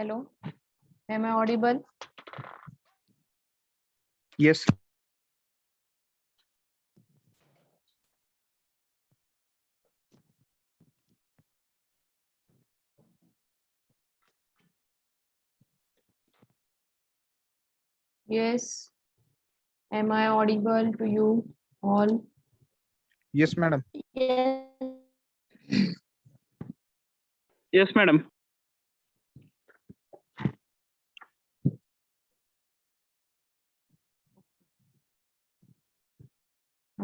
Hello, am I audible? Yes. Yes. Am I audible to you all? Yes, madam. Yes. Yes, madam.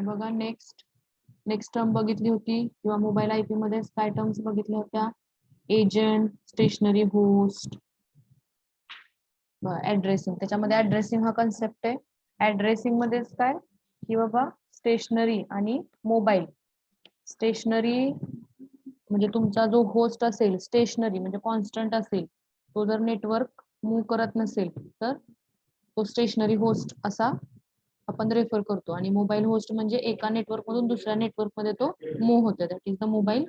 बघा next term बघितली होती किंवा mobile IP मध्ये काय terms बघितल्या होत्या? Agent, stationary host, addressing. त्याच्यामध्ये ऍड्रेसिंग हा कन्सेप्ट आहे. ऍड्रेसिंग मध्येच काय की बाबा स्टेशनरी आणि मोबाईल. स्टेशनरी म्हणजे तुमचा जो होस्ट असेल, स्टेशनरी म्हणजे कॉन्स्टंट असेल, तो जर नेटवर्क मूव्ह करत नसेल तर तो स्टेशनरी होस्ट असा आपण रेफर करतो. आणि मोबाईल होस्ट म्हणजे एका नेटवर्क मधून दुसऱ्या नेटवर्क मध्ये तो मूव्ह होतो, that is the mobile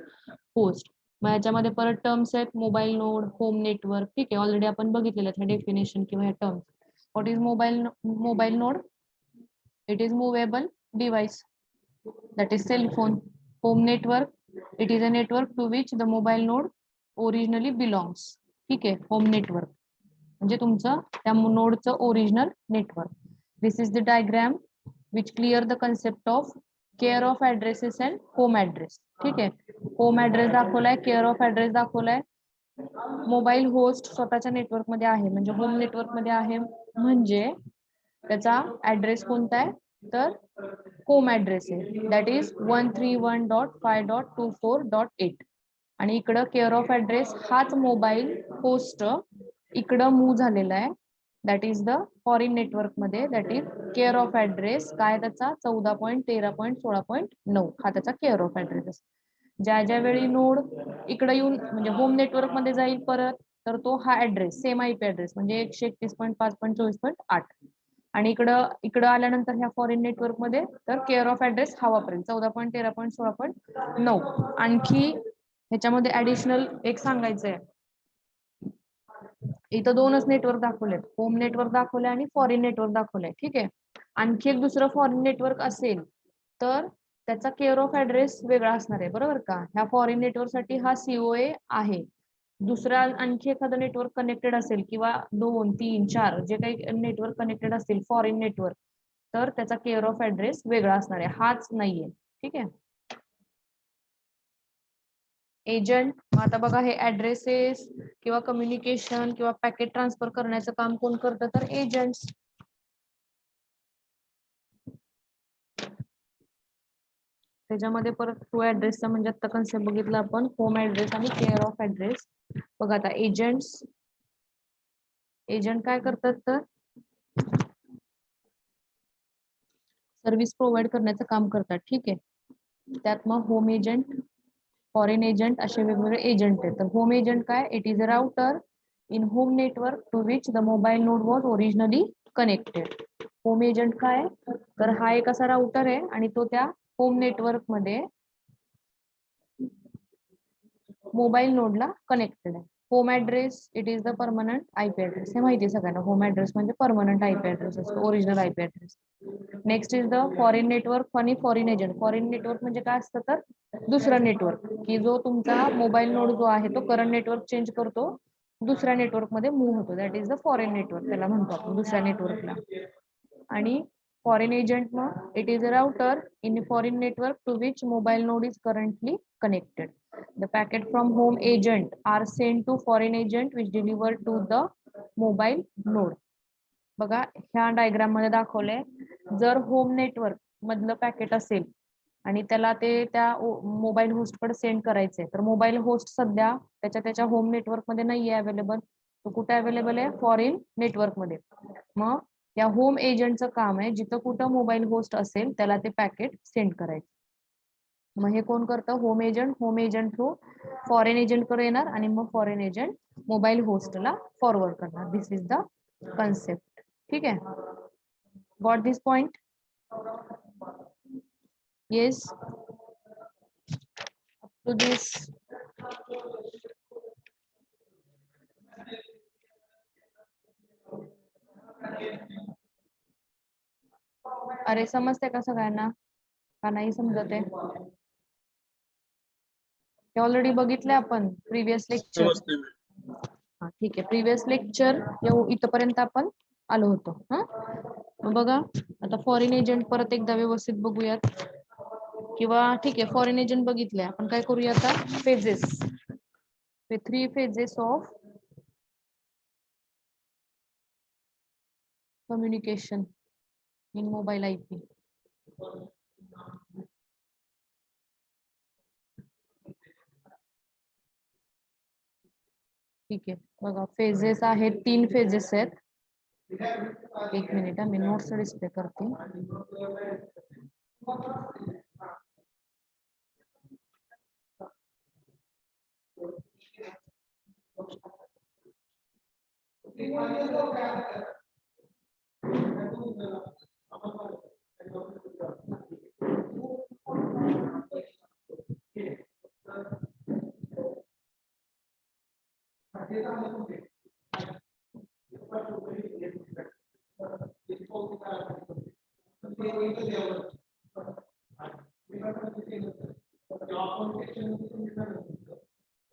host. मग याच्यामध्ये परत टर्म्स आहेत, मोबाईल नोड, होम नेटवर्क. ठीक आहे, ऑलरेडी आपण बघितलेलं आहे डेफिनेशन किंवा ह्या terms. What is mobile node? It is movable device, that is cell phone. Home network, it is a network to which the mobile node originally belongs. ठीक आहे, home network म्हणजे तुमचं त्या नोडचं original network. This is the diagram which clear the concept of care of addresses and home address. ठीक आहे, home address दाखवलाय, care of address दाखवलाय. मोबाईल होस्ट स्वतःच्या नेटवर्क मध्ये आहे म्हणजे होम नेटवर्क मध्ये आहे, म्हणजे त्याचा ऍड्रेस कोणता आहे तर होम ऍड्रेस आहे, दॅट इज 131.5.24.8. आणि इकडं केअर ऑफ ऍड्रेस हाच मोबाईल होस्ट इकडं मूव्ह झालेला आहे, that is the foreign network मध्ये, that is care of address काय त्याचा 14.13.16.9 हा त्याचा केअर ऑफ ऍड्रेस. ज्या वेळी नोड इकडे येऊन म्हणजे होम नेटवर्क मध्ये जाईल परत, तर तो हा ऍड्रेस सेम आयपी ऍड्रेस म्हणजे 131.5.24.8. आणि इकडं आल्यानंतर ह्या फॉरेन नेटवर्क मध्ये तर केअर ऑफ ऍड्रेस हा वापरेल 14.13.16.9. आणखी ह्याच्यामध्ये ऍडिशनल एक सांगायचंय, इथं दोनच नेटवर्क दाखवलेत, होम नेटवर्क दाखवलंय आणि फॉरेन नेटवर्क दाखवलंय. ठीक आहे, आणखी एक दुसरं फॉरेन नेटवर्क असेल तर त्याचा केअर ऑफ ऍड्रेस वेगळा असणार आहे, बरोबर का? ह्या फॉरेन नेटवर्क साठी हा सीओए आहे. दुसरा आणखी एखादं नेटवर्क कनेक्टेड असेल किंवा 2, 3, 4 जे काही नेटवर्क कनेक्टेड असतील फॉरेन नेटवर्क, तर त्याचा केअर ऑफ ऍड्रेस वेगळा असणार आहे, हाच नाहीये. ठीक आहे. एजंट, आता बघा हे ऍड्रेसेस किंवा कम्युनिकेशन किंवा पॅकेट ट्रान्सफर करण्याचं काम कोण करतं तर एजंट्स. त्याच्यामध्ये परत टू ऍड्रेसचा म्हणजे आता कन्सेप्ट बघितला आपण, होम ऍड्रेस आणि केअर ऑफ ऍड्रेस. बघा आता एजंट काय करतात तर सर्व्हिस प्रोव्हाइड करण्याचं काम करतात. ठीक आहे, त्यात मग होम एजंट, फॉरेन एजंट असे वेगवेगळे एजंट आहेत. तर होम एजंट काय, it is a router in home network to which the mobile node was originally connected. Home agent काय तर हा एक असा राउटर आहे आणि तो त्या होम नेटवर्क मध्ये मोबाईल नोडला कनेक्टेड आहे. Home address, it is the permanent IP address. हे माहिती आहे सगळ्यांना, होम ऍड्रेस म्हणजे परमनंट आयपी ऍड्रेस असतो, original IP address. Next is the foreign network आणि फॉरेन एजंट. फॉरेन नेटवर्क म्हणजे काय असतं तर दुसरा नेटवर्क की जो तुमचा मोबाईल नोड जो आहे तो करंट नेटवर्क चेंज करतो, दुसऱ्या नेटवर्क मध्ये मूव्ह होतो, that is the foreign network, त्याला म्हणतो आपण दुसऱ्या नेटवर्कला. आणि फॉरेन एजंट मग it is a router in foreign network to which mobile node is currently connected. The packet from home agent are sent to foreign agent which deliver to the mobile node. बघा ह्या diagram मध्ये दाखवलंय, जर home network मधलं packet असेल आणि त्याला ते त्या मोबाईल होस्टकडे सेंड करायचंय, तर मोबाईल होस्ट सध्या त्याच्या होम नेटवर्क मध्ये नाहीये अवेलेबल, तो कुठे अवेलेबल आहे फॉरेन नेटवर्क मध्ये. मग या होम एजंटचं काम आहे जिथं कुठं मोबाईल होस्ट असेल त्याला ते पॅकेट सेंड करायचं. मग हे कोण करतं, home agent through foreign agent कडे येणार आणि मग फॉरेन एजंट मोबाईल होस्टला फॉरवर्ड करणार. This is the concept. ठीक आहे, got this point? Yes, up to this अरे समजते का सगळ्यांना का नाही समजत आहे? ते ऑलरेडी बघितले आपण प्रिव्हियस लेक्चर. ठीक आहे, प्रिव्हियस लेक्चर इथपर्यंत आपण आलो होतो. मग बघा आता फॉरेन एजंट परत एकदा व्यवस्थित बघूयात, किंवा ठीक आहे फॉरेन एजंट बघितले, आपण काय करूया आता phases. 3 phases of communication in mobile IP. ठीक आहे बघा, फेजेस आहेत, 3 फेजेस आहेत. एक मिनिट मी नोट्स डिस्प्ले करते.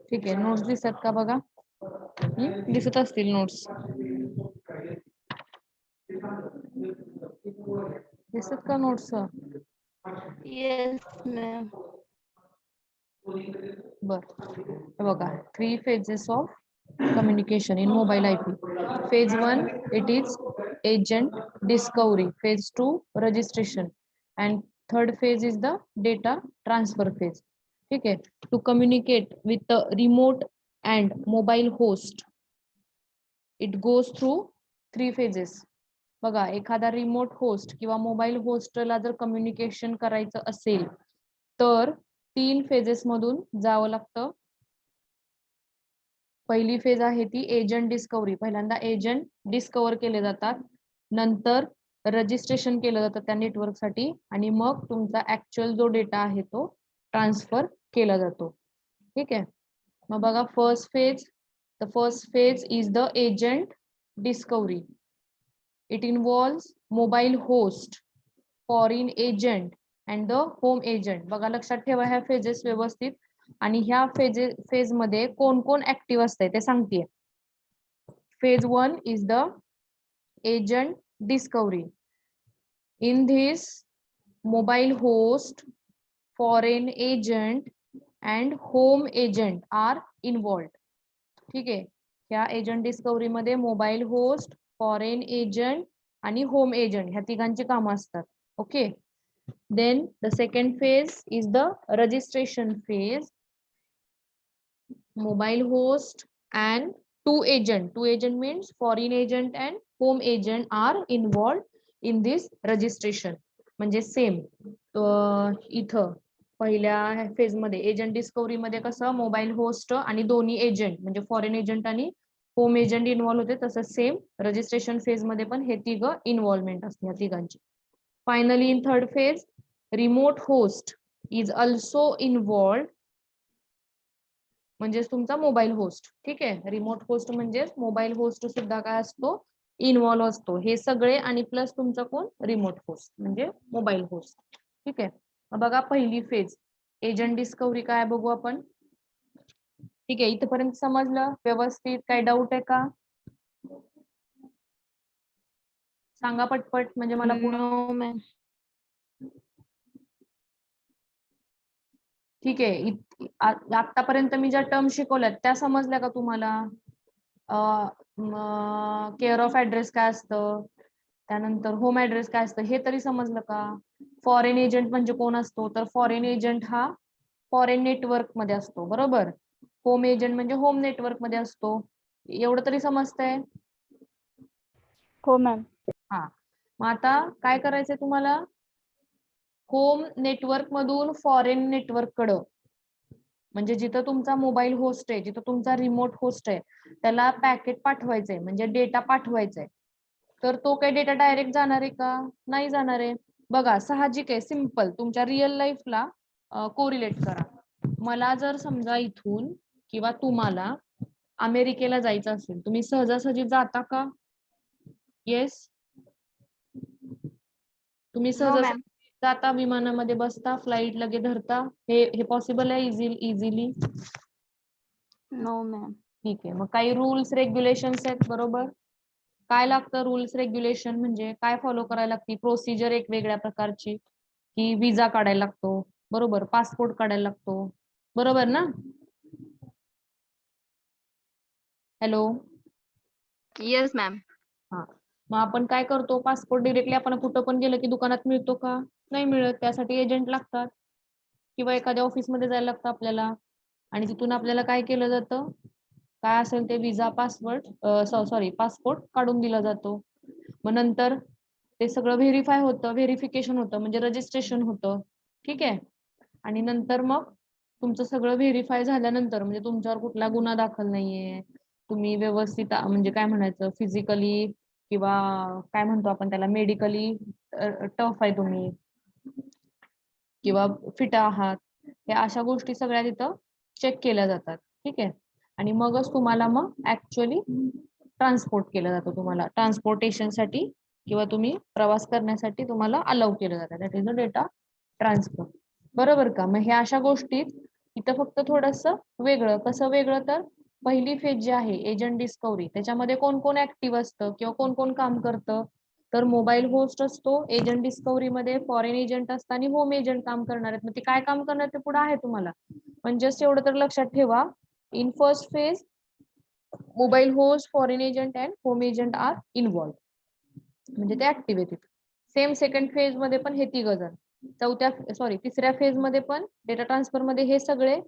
ठीक आहे, नोट्स दिसत का बघा? दिसत असतील नोट्स, दिसत का नोट्स? Yes ma'am. बर, बघा 3 phases of communication in mobile IP. Phase 1 it is agent discovery, phase 2 registration, and third phase is the data transfer phase. ठीक आहे, to communicate with the remote and mobile host it goes through 3 phases. बघा, एखादा remote host किंवा mobile होस्टला जर communication करायचं असेल तर 3 phases मधून जावं लागतं. पहिली फेज आहे ती एजंट डिस्कवरी. पहिल्यांदा एजंट डिस्कवर केले जातात, नंतर रजिस्ट्रेशन केलं जातं त्या नेटवर्क साठी, आणि मग तुमचा ऍक्च्युअल जो डेटा आहे तो ट्रान्सफर केला जातो. ठीक आहे, मग बघा first phase, the first phase is the agent discovery. It involves mobile host, foreign agent and the home agent. बघा लक्षात ठेवा ह्या फेजेस व्यवस्थित, आणि ह्या फेज मध्ये कोण कोण ऍक्टिव्ह असते ते सांगते. Phase 1 is the agent discovery. In this mobile host, foreign agent and home agent are involved. ठीक आहे, ह्या एजंट डिस्कवरी मध्ये मोबाईल होस्ट, फॉरेन एजंट आणि होम एजंट ह्या तिघांची कामं असतात. Okay, then the second phase is the registration phase. Mobile host and two agent means foreign agent and home agent are involved in this registration. म्हणजे same इथं पहिल्या phase मध्ये agent discovery मध्ये कसं मोबाईल होस्ट आणि दोन्ही agent म्हणजे foreign agent आणि होम एजंट इन्व्हॉल्व होते, तसं सेम रजिस्ट्रेशन फेज मध्ये पण हे तिघं इन्व्हॉल्वमेंट असते ह्या तिघांची. Finally in third phase remote host is also involved, म्हणजे तुमचा मोबाईल होस्ट. ठीक आहे, रिमोट होस्ट म्हणजे मोबाईल होस्ट सुद्धा काय असतो, इन्व्हॉल्व असतो. हे सगळे आणि प्लस तुमचा कोण, रिमोट होस्ट म्हणजे मोबाईल होस्ट. ठीक आहे, बघा पहिली फेज एजंट डिस्कवरी काय बघू आपण. ठीक आहे, इथपर्यंत समजलं व्यवस्थित? काय डाऊट आहे का? सांगा पटपट, म्हणजे मला नो मॅम. ठीक आहे, आतापर्यंत मी ज्या टर्म शिकवल्यात त्या समजल्या का तुम्हाला? केअर ऑफ ऍड्रेस काय असतं, त्यानंतर होम ऍड्रेस काय असतं हे तरी समजलं का? फॉरेन एजंट म्हणजे कोण असतो, तर फॉरेन एजंट हा फॉरेन नेटवर्क मध्ये असतो, बरोबर. होम एजंट म्हणजे होम नेटवर्क मध्ये असतो. एवढं तरी समजतंय? हो मॅम. हा, मग आता काय करायचंय तुम्हाला, होम नेटवर्क मधून फॉरेन नेटवर्क कडं, म्हणजे जिथं तुमचा मोबाईल होस्ट आहे, जिथं तुमचा रिमोट होस्ट आहे, त्याला पॅकेट पाठवायचंय म्हणजे डेटा पाठवायचाय. तर तो काही डेटा डायरेक्ट जाणार आहे का? नाही जाणार आहे. बघा साहजिक आहे, सिम्पल, तुमच्या रिअल लाईफला कोरिलेट करा. मला जर समजा इथून किंवा तुम्हाला अमेरिकेला जायचं असेल, तुम्ही सहजासहजी जाता का? येस, तुम्ही No, सहज ma'am. जाता विमानामध्ये बसता फ्लाईट लगे धरता हे पॉसिबल आहे इझिली No, ma'am. ठीक आहे मग काही रूल्स रेग्युलेशन्स आहेत बरोबर काय लागतं रूल्स रेग्युलेशन म्हणजे काय फॉलो करायला लागते प्रोसिजर एक वेगळ्या प्रकारची की विजा काढायला लागतो बरोबर पासपोर्ट काढायला लागतो बरोबर ना हॅलो Yes, ma'am. हा मग आपण काय करतो पासपोर्ट डिरेक्टली आपण कुठं पण गेलं की दुकानात मिळतो का नाही मिळत त्यासाठी एजंट लागतात किंवा एखाद्या ऑफिसमध्ये जायला लागतं आपल्याला आणि तिथून आपल्याला काय केलं जातं काय असेल ते विजा पासपोर्ट काढून दिला जातो मग नंतर ते सगळं व्हेरीफाय होतं व्हेरिफिकेशन होतं म्हणजे रजिस्ट्रेशन होतं ठीक आहे आणि नंतर मग तुमचं सगळं व्हेरीफाय झाल्यानंतर म्हणजे तुमच्यावर कुठला गुन्हा दाखल नाहीये तुम्ही व्यवस्थित म्हणजे काय म्हणायचं फिजिकली किंवा काय म्हणतो आपण त्याला मेडिकली टफ आहे तुम्ही किंवा फिट आहात या अशा गोष्टी सगळ्या तिथं चेक केल्या जातात ठीक आहे आणि मगच तुम्हाला मग ऍक्च्युअली ट्रान्सपोर्ट केलं जातं तुम्हाला ट्रान्सपोर्टेशनसाठी किंवा तुम्ही प्रवास करण्यासाठी तुम्हाला अलाउ केलं जातं that is the data transfer बरोबर का मग ह्या अशा गोष्टीत इथं फक्त थोडंसं वेगळं कसं वेगळं तर पहिली फेज जी आहे एजंट डिस्कवरी त्याच्यामध्ये कोण कोण ऍक्टिव्ह असतं किंवा कोण कोण काम करतं तर मोबाईल होस्ट असतो एजंट डिस्कवरी मध्ये फॉरेन एजंट असतं आणि होम एजंट काम करणार आहेत मग ते काय काम करणार ते पुढे आहे तुम्हाला पण जस्ट एवढं तर लक्षात ठेवा in first phase mobile host foreign agent and home agent are involve म्हणजे ते ऍक्टिव्ह आहेत सेम सेकंड फेज मध्ये पण हे तिघ जण तिसऱ्या फेज मध्ये पण डेटा ट्रान्सफर मध्ये हे सगळे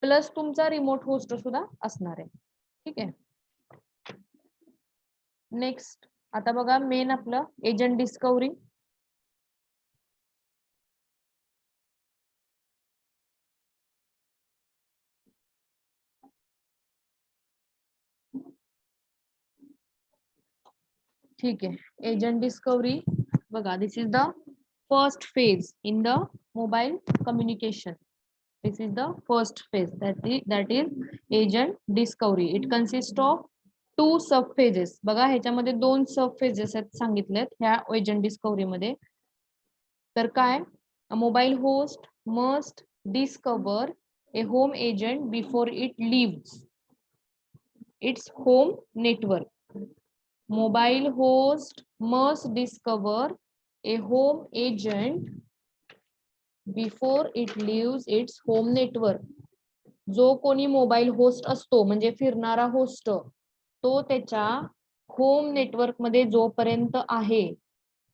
प्लस तुमचा रिमोट होस्ट सुद्धा असणार आहे ठीक आहे नेक्स्ट आता बघा मेन आपलं एजंट डिस्कवरी ठीक आहे एजंट डिस्कवरी बघा this is the first phase in the mobile communication this is the first phase that is agent discovery it consists of two sub phases बघा ह्याच्यामध्ये दोन सब फेजेस आहेत सांगितलेत ह्या एजंट डिस्कवरी मध्ये तर काय mobile host must discover a home agent before it leaves its home network mobile host must discover a home agent before it leaves its home network जो कोणी मोबाईल होस्ट असतो म्हणजे फिरणारा होस्ट तो त्याच्या होम नेटवर्क मध्ये जोपर्यंत आहे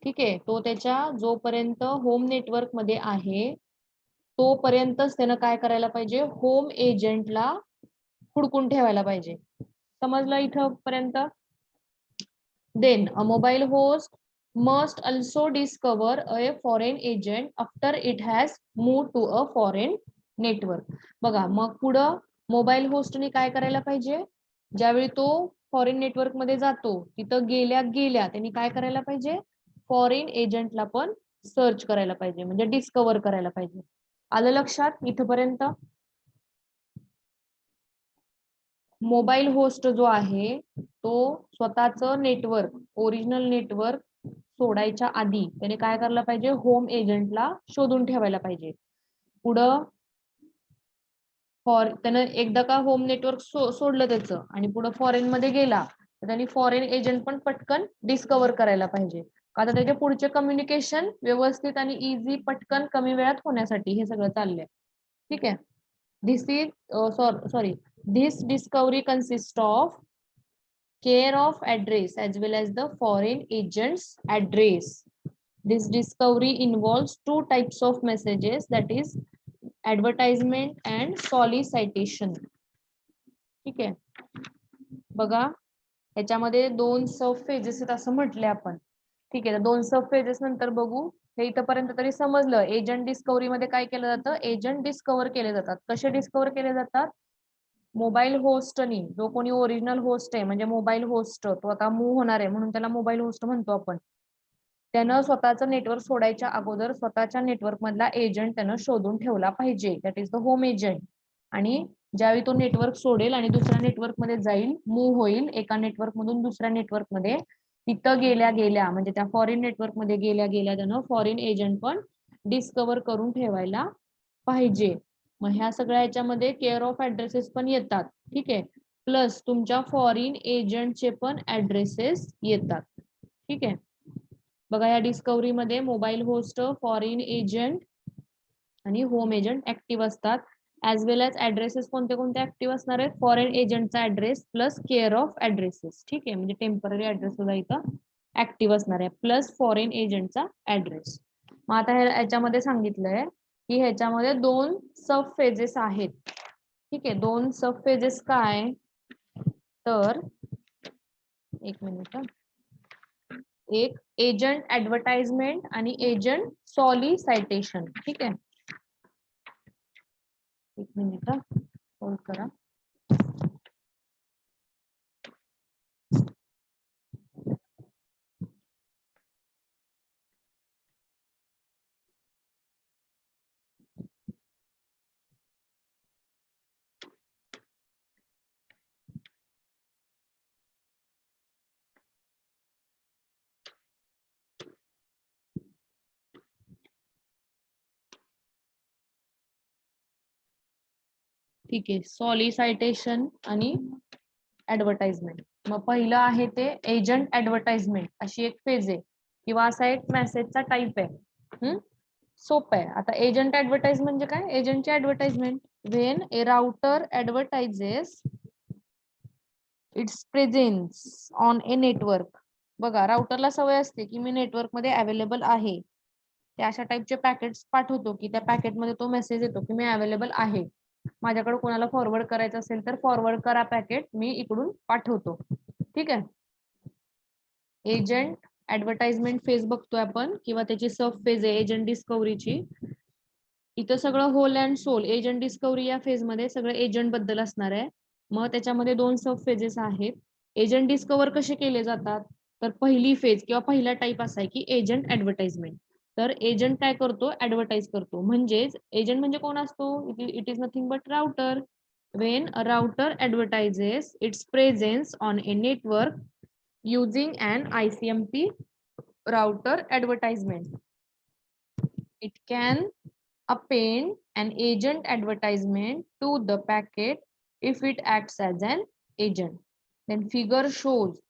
ठीक आहे तो त्याच्या जोपर्यंत होम नेटवर्क मध्ये आहे तोपर्यंतच त्यानं काय करायला पाहिजे होम एजंटला हुडकून ठेवायला पाहिजे समजलं इथं पर्यंत then a mobile host must also discover a foreign agent after it has moved to a foreign network बघा मग पुढं मोबाईल होस्टने काय करायला पाहिजे ज्यावेळी तो फॉरेन नेटवर्क मध्ये जातो तिथं गेल्या त्यांनी काय करायला पाहिजे फॉरेन एजंटला पण सर्च करायला पाहिजे म्हणजे डिस्कवर करायला पाहिजे आलं लक्षात इथपर्यंत मोबाईल होस्ट जो आहे तो स्वतःच नेटवर्क ओरिजिनल नेटवर्क सोडायच्या आधी त्याने काय करायला पाहिजे होम एजंटला शोधून ठेवायला पाहिजे पुढं त्यानं एकदा का होम नेटवर्क सोडलं त्याचं आणि पुढं फॉरेन मध्ये गेला तर त्यांनी फॉरेन एजंट पण पटकन डिस्कवर करायला पाहिजे आता त्याचे पुढचे कम्युनिकेशन व्यवस्थित आणि इझी पटकन कमी वेळात होण्यासाठी हे सगळं चाललंय ठीक आहे this discovery consists of care of address as well as the foreign agent's address. This discovery involves two types of messages that is advertisement and solicitation. ठीक आहे बघा ह्याच्यामध्ये दोन सब फेजेस आहेत असं म्हटले आपण ठीक आहे दोन सब फेजेस नंतर बघू हे इथपर्यंत तरी समजलं एजंट डिस्कवरी मध्ये काय केलं जातं एजंट डिस्कवर केले जातात कसे डिस्कवर केले जातात मोबाईल होस्टनी जो कोणी ओरिजिनल होस्ट आहे म्हणजे मोबाईल होस्ट तो आता मूव्ह होणार आहे म्हणून त्याला मोबाईल होस्ट म्हणतो आपण त्यानं स्वतःचं नेटवर्क सोडायच्या अगोदर स्वतःच्या नेटवर्क मधला एजंट त्यानं शोधून ठेवला पाहिजे that is the home agent आणि ज्यावेळी तो नेटवर्क सोडेल आणि दुसऱ्या नेटवर्क मध्ये जाईल मूव्ह होईल एका नेटवर्क मधून दुसऱ्या नेटवर्क मध्ये तिथं गेल्या म्हणजे त्या फॉरेन नेटवर्क मध्ये गेल्या त्यानं फॉरेन एजंट पण डिस्कवर करून ठेवायला पाहिजे. मग ह्या सगळ्या याच्यामध्ये केअर ऑफ ऍड्रेसेस पण येतात. ठीक आहे. प्लस तुमच्या फॉरेन एजंटचे पण ऍड्रेसेस येतात. ठीक आहे. बघा या डिस्कवरी मध्ये मोबाईल होस्ट, फॉरेन एजंट आणि होम एजंट ऍक्टिव्ह असतात. ऍज वेल एज ऍड्रेसेस कोणते कोणते ऍक्टिव्ह असणार आहेत? फॉरेन एजंटचा address plus care of addresses. ठीक आहे. म्हणजे टेम्पररी ऍड्रेस सुद्धा इथं ऍक्टिव्ह असणार आहे प्लस फॉरेन एजंटचा ऍड्रेस. मग आता याच्यामध्ये सांगितलंय की ह्याच्यामध्ये 2 सब फेजेस आहेत. ठीक आहे. 2 सब फेजेस काय? तर एक मिनिट, एक एजंट ऍडव्हर्टाइजमेंट आणि एजंट सॉलिसायटेशन. ठीक आहे. एक मिनिट होल्ड करा. ठीक आहे. सॉलिसायटेशन आणि ऍडव्हर्टाइजमेंट. मग पहिलं आहे ते एजंट ऍडव्हर्टाइजमेंट अशी एक फेज आहे किंवा असा एक मेसेजचा टाईप आहे. सोपं आहे. आता एजंट ऍडव्हर्टाइज म्हणजे काय? एजंटची advertisement when a router advertises its presence on a network. बघा राउटरला सवय असते की मी नेटवर्क मध्ये अवेलेबल आहे. ते अशा टाईपचे पॅकेट्स पाठवतो की त्या पॅकेटमध्ये तो मेसेज येतो की मी अवेलेबल आहे. माझ्याकडे कोणाला फॉरवर्ड करायचं असेल तर फॉरवर्ड करा पॅकेट, मी इकडून पाठवतो. ठीक आहे. एजंट ऍडव्हर्टाइजमेंट फेज बघतोय आपण किंवा त्याची सब फेज आहे एजंट डिस्कवरीची. इथं सगळं whole and soul agent discovery या फेज मध्ये सगळं एजंट बद्दल असणार आहे. मग त्याच्यामध्ये 2 सब फेजेस आहेत. एजंट डिस्कवर कसे केले जातात? तर पहिली फेज किंवा पहिला टाईप असा आहे की एजंट ऍडव्हर्टाइजमेंट. तर एजंट काय करतो? ऍडव्हर्टाइज करतो. म्हणजेच एजंट म्हणजे कोण असतो? It is nothing but router. When a router advertises its presence on a network using an ICMP router advertisement, it can append an agent advertisement to the packet if it acts as an agent. Then figure shows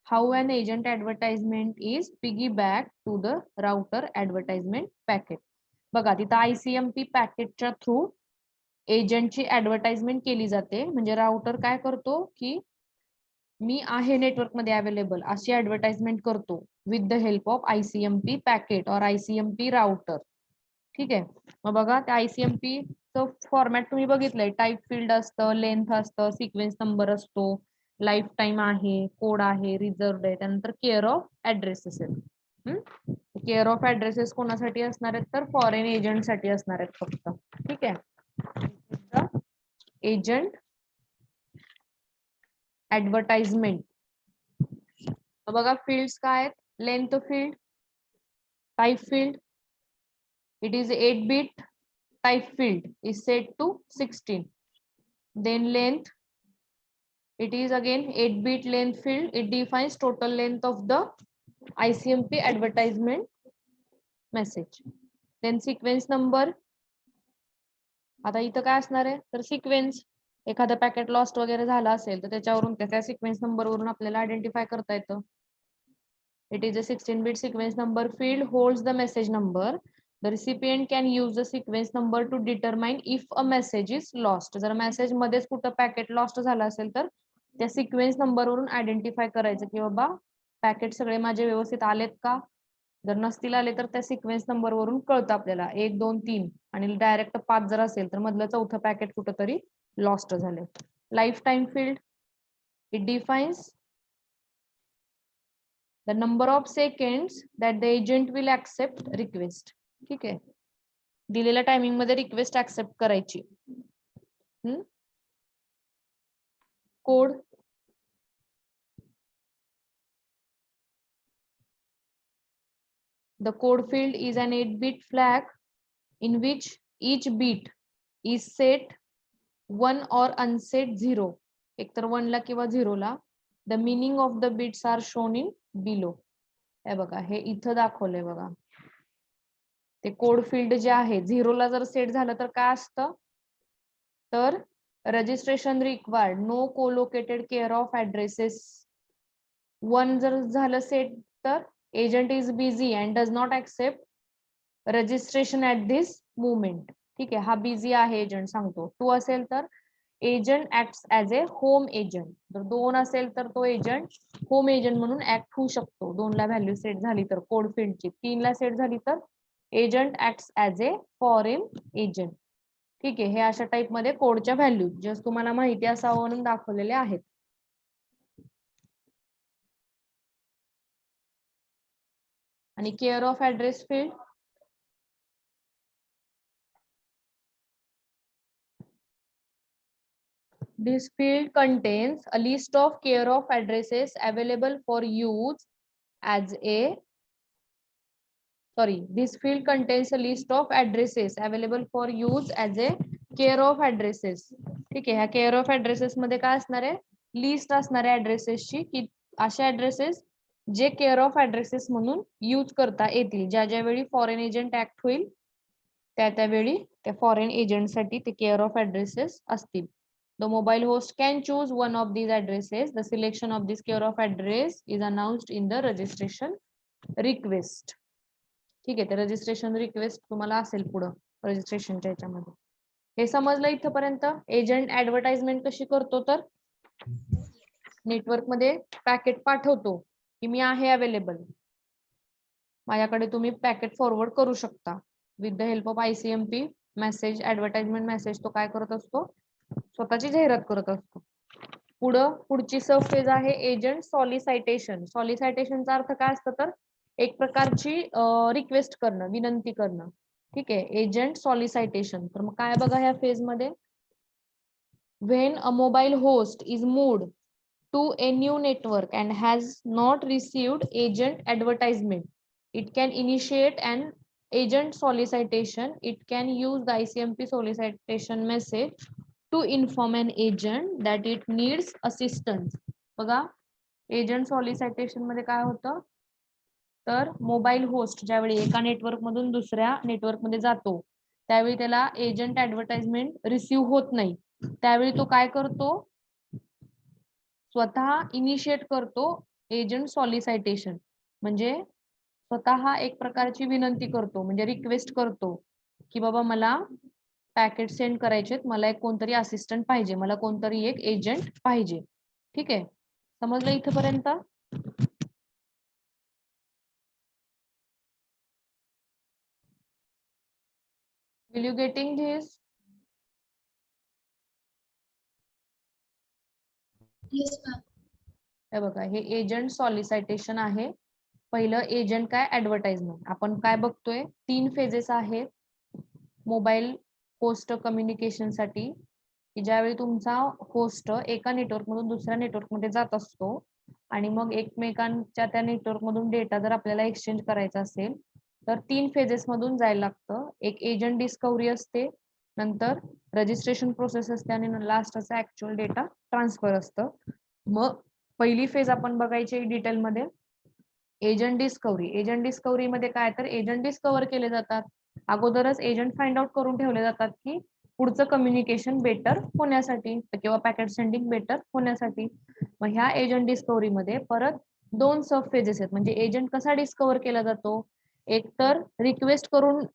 how an agent advertisement is piggyback to the router advertisement packet. बघा तिथं ICMP पॅकेटच्या through एजंटची advertisement केली जाते. म्हणजे router काय करतो की मी आहे network मध्ये अवेलेबल अशी ऍडव्हर्टाइजमेंट करतो with the help of ICMP packet और ICMP राउटर. ठीक आहे. मग बघा त्या ICMP चं फॉर्मॅट तुम्ही बघितलंय. टाईप फील्ड असतं, लेंथ असतं, सिक्वेन्स नंबर असतो, लाईफ टाइम आहे, कोड आहे, रिझर्व्ड आहे, त्यानंतर केअर ऑफ ऍड्रेस असेल. केअर ऑफ ऍड्रेसेस कोणासाठी असणार आहेत? तर फॉरेन एजंट साठी असणार आहेत फक्त. ठीक आहे. Agent advertisement. बघा फील्ड्स काय आहेत? Length field, type field. It is 8-bit. Type field is set to 16. Then length, it is again 8-bit length field. It defines total length of the ICMP advertisement message. Then sequence number. आता इथं काय असणार आहे? तर sequence. एखादं packet lost वगैरे झाला असेल तर त्याच्यावरून त्या सिक्वेन्स नंबर वरून आपल्याला आयडेंटिफाय करता येतं. It is a 16-bit sequence number field holds the message number. The recipient can use the sequence number to determine if a message is lost. जर मेसेज मध्येच कुठं पॅकेट लॉस्ट झाला असेल तर त्या सिक्वेन्स नंबर वरून आयडेंटिफाय करायचं की बाबा पॅकेट सगळे माझे व्यवस्थित आलेत का? जर नसतील आले तर त्या सिक्वेन्स नंबर वरून कळतं आपल्याला 1, 2, 3 आणि डायरेक्ट 5 जर असेल तर मधलं चौथं पॅकेट कुठंतरी लॉस्ट झाले. Life time field, it defines the number of seconds that the agent will accept request. ठीक आहे. दिलेल्या टायमिंग मध्ये रिक्वेस्ट ऍक्सेप्ट करायची. Code, the code field is an 8-bit flag in which each bit is set 1 or unset 0. एकतर 1 ला किंवा 0 ला. The meaning of the bits are shown in below. हे बघा, हे इथं दाखवलंय बघा. ते कोड फील्ड जे आहे 0 ला जर सेट झालं तर काय असतं, तर registration required no collocated care of addresses. 1 जर झालं सेट तर agent is busy and does not accept registration at this movement. ठीक आहे, हा बिझी आहे एजंट सांगतो. 2 असेल तर agent acts as a home agent. जर 2 असेल तर तो एजंट होम एजंट म्हणून ऍक्ट होऊ शकतो. 2 ला व्हॅल्यू सेट झाली तर कोड फील्डची. 3 ला सेट झाली तर agent acts as a foreign agent. ठीक आहे, हे अशा टाइप मध्ये कोडच्या व्हॅल्यू जस्ट तुम्हाला माहिती असावं म्हणून दाखवलेले आहेत. आणि care of address field, this field contains a list of care of addresses available for use as a this field contains a list of addresses available for use as a care of addresses. ठीक आहे, ह्या care of ऍड्रेसेस मध्ये काय असणार आहे, list असणार आहे ऍड्रेसेसची, की अशा ऍड्रेसेस जे केअर ऑफ ऍड्रेसेस म्हणून यूज करता येतील. ज्या ज्यावेळी फॉरेन एजंट ऍक्ट होईल त्यावेळी त्या फॉरेन एजंटसाठी ते केअर ऑफ ऍड्रेसेस असतील. The mobile host can choose one of these addresses. The selection of this care of address is announced in the registration request. ठीक आहे, तर रजिस्ट्रेशन रिक्वेस्ट तुम्हाला असेल पुढं रजिस्ट्रेशनच्या ह्याच्यामध्ये. हे समजलं इथपर्यंत. एजंट ऍडव्हर्टाइजमेंट कशी करतो, तर नेटवर्क मध्ये पॅकेट पाठवतो की मी आहे अवेलेबल, माझ्याकडे तुम्ही पॅकेट फॉरवर्ड करू शकता. With the help of ICMP message, advertisement message तो काय करत असतो, स्वतःची जाहिरात करत असतो. पुढची सब फेज आहे एजंट सॉलिसायटेशन. सॉलिसायटेशनचा अर्थ काय असतं, तर एक प्रकारची रिक्वेस्ट करणं, विनंती करणं. ठीक आहे, एजंट सॉलिसायटेशन. तर मग काय बघा ह्या फेज मध्ये, when a mobile host is moved to a new network and has not received agent advertisement, it can initiate an agent solicitation. It can use the ICMP solicitation message to inform an agent that it needs assistance. बघा, agent solicitation मध्ये काय होतं, तर mobile host ज्यावेळी एका network मधून दुसऱ्या network मध्ये जातो त्यावेळी त्याला एजंट ऍडव्हर्टाइजमेंट रिसीव्ह होत नाही. त्यावेळी तो काय करतो, स्वतः इनिशिएट करतो एजंट सॉलिसिटेशन. म्हणजे स्वतः एक प्रकारची विनंती करतो, म्हणजे रिक्वेस्ट करतो की बाबा मला पॅकेट सेंड करायचे, मला एक कोणतरी असिस्टंट पाहिजे, मला कोणतरी एक एजंट पाहिजे. ठीक आहे, समजलं इथपर्यंत. Will you getting this? हे बघा, हे एजंट सॉलिसिटेशन आहे. पहिलं एजंट काय, ऍडव्हर्टाइजमेंट. आपण काय बघतोय, 3 फेजेस आहेत मोबाईल होस्ट कम्युनिकेशन साठी, की ज्यावेळी तुमचा होस्ट एका नेटवर्क मधून दुसऱ्या नेटवर्क मध्ये जात असतो आणि मग एकमेकांच्या त्या नेटवर्क मधून डेटा जर आपल्याला एक्सचेंज करायचा असेल तर 3 फेजेस मधून जायला लागतं. एक एजंट डिस्कव्हरी असते, नंतर रजिस्ट्रेशन प्रोसेस असते आणि लास्ट असं ऍक्च्युअल डेटा ट्रान्सफर असतं. मग पहिली फेज आपण बघायची डिटेलमध्ये, एजंट डिस्कव्हरी. एजंट डिस्कव्हरी मध्ये काय, तर एजंट डिस्कव्हर केले जातात. अगोदरच एजंट फाइंड आउट करून ठेवले जातात की पुढचं कम्युनिकेशन बेटर होण्यासाठी किंवा पॅकेट सेंडिंग बेटर होण्यासाठी. मग ह्या एजंट डिस्कव्हरी मध्ये परत 2 सब फेजेस आहेत. म्हणजे एजंट कसा डिस्कव्हर केला जातो, एक तर रिक्वेस्ट करून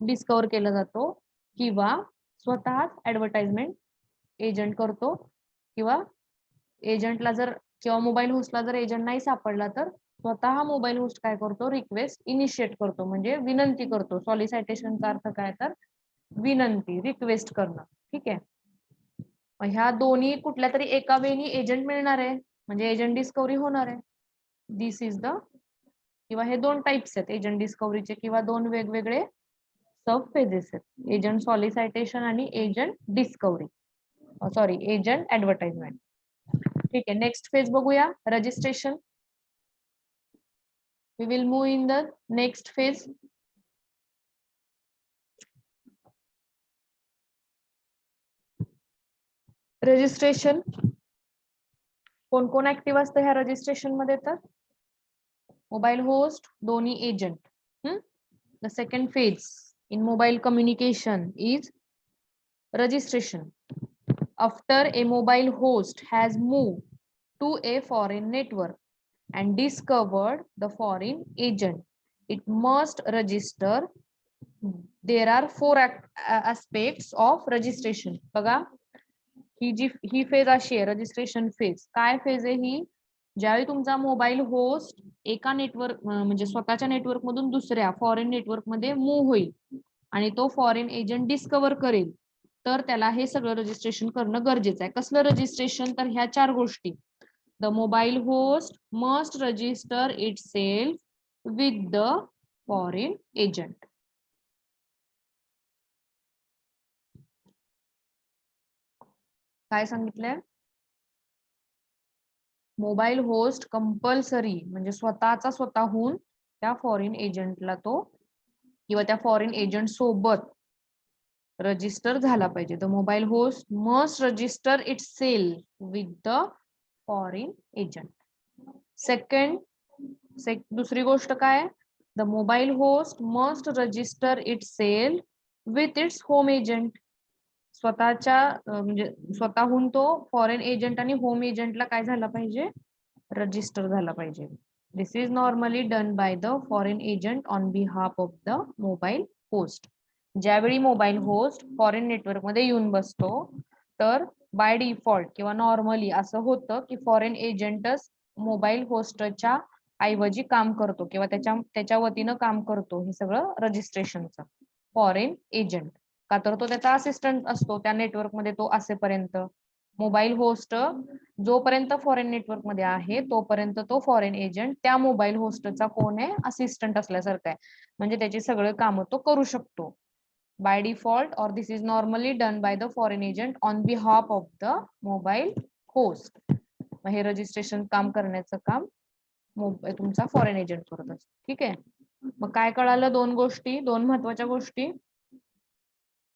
डिस्कव्हर केला जातो किंवा स्वतःच ऍडव्हर्टाइजमेंट एजंट करतो, किंवा एजंटला जर किंवा मोबाईल होस्टला जर एजंट नाही सापडला तर स्वतः मोबाईल होस्ट काय करतो, रिक्वेस्ट इनिशिएट करतो, म्हणजे विनंती करतो. सॉलिसिटेशनचा अर्थ काय, तर विनंती, रिक्वेस्ट करणं. ठीक आहे, ह्या दोन्ही कुठल्या तरी एका वेळी एजंट मिळणार आहे, म्हणजे एजंट डिस्कव्हरी होणार आहे. दिस इज द, किंवा हे 2 टाइप्स आहेत एजंट डिस्कव्हरीचे, किंवा 2 वेगवेगळे सब फेजेस आहेत, एजंट सॉलिसिटेशन आणि agent discovery, sorry agent advertisement. ठीक आहे, नेक्स्ट फेज बघूया, registration. We will move in the next phase. Registration. कोण कोण ऍक्टिव्ह असतं ह्या रजिस्ट्रेशन मध्ये, तर मोबाईल होस्ट, दोन्ही agent. The second phase in mobile communication is registration. After a mobile host has moved to a foreign network and discovered the foreign agent, it must register. There are four aspects of registration. बघा, ही phase अशी आहे, registration phase. काय phase आहे ही? ज्यावेळी तुमचा mobile host एका network म्हणजे स्वतःच्या नेटवर्क मधून दुसऱ्या फॉरेन नेटवर्क मध्ये मूव्ह होईल आणि तो फॉरेन एजंट डिस्कवर करेल, तर त्याला हे सगळं रजिस्ट्रेशन करणं गरजेचं आहे. कसलं रजिस्ट्रेशन? तर ह्या 4 गोष्टी. The mobile host must register itself with the foreign agent. काय सांगितलंय? मोबाईल होस्ट कंपल्सरी म्हणजे स्वतःहून त्या फॉरेन एजंटला तो किंवा त्या फॉरेन एजंट सोबत रजिस्टर झाला पाहिजे. The mobile host must register itself with the foreign agent. Second, दुसरी गोष्ट काय? The mobile host must register itself with its home agent. स्वतःच्या म्हणजे स्वतःहून तो फॉरेन एजंट आणि होम एजंटला काय झाला पाहिजे? रजिस्टर झाला पाहिजे. This is normally done by the foreign agent on behalf of the mobile host. ज्यावेळी मोबाईल होस्ट फॉरेन नेटवर्क मध्ये येऊन बसतो, तर बाय डिफॉल्ट किंवा नॉर्मली असं होतं की फॉरेन एजंटच मोबाईल होस्टच्या ऐवजी काम करतो किंवा त्याच्या वतीनं काम करतो हे सगळं रजिस्ट्रेशनचं. फॉरेन एजंट का तर तो त्याचा असिस्टंट असतो त्या नेटवर्क मध्ये तो असेपर्यंत. मोबाईल होस्ट जोपर्यंत फॉरेन नेटवर्क मध्ये आहे तोपर्यंत तो फॉरेन एजंट त्या मोबाईल होस्टचा कोण आहे? असिस्टंट असल्यासारखं आहे. म्हणजे त्याची सगळे कामं तो करू शकतो. बाय डिफॉल्ट और this is normally done by the foreign agent on behalf of the mobile host. हे रजिस्ट्रेशन काम करण्याचं काम तुमचा फॉरेन एजंट करत असतो. ठीक आहे. मग काय कळालं? 2 गोष्टी, 2 महत्वाच्या गोष्टी.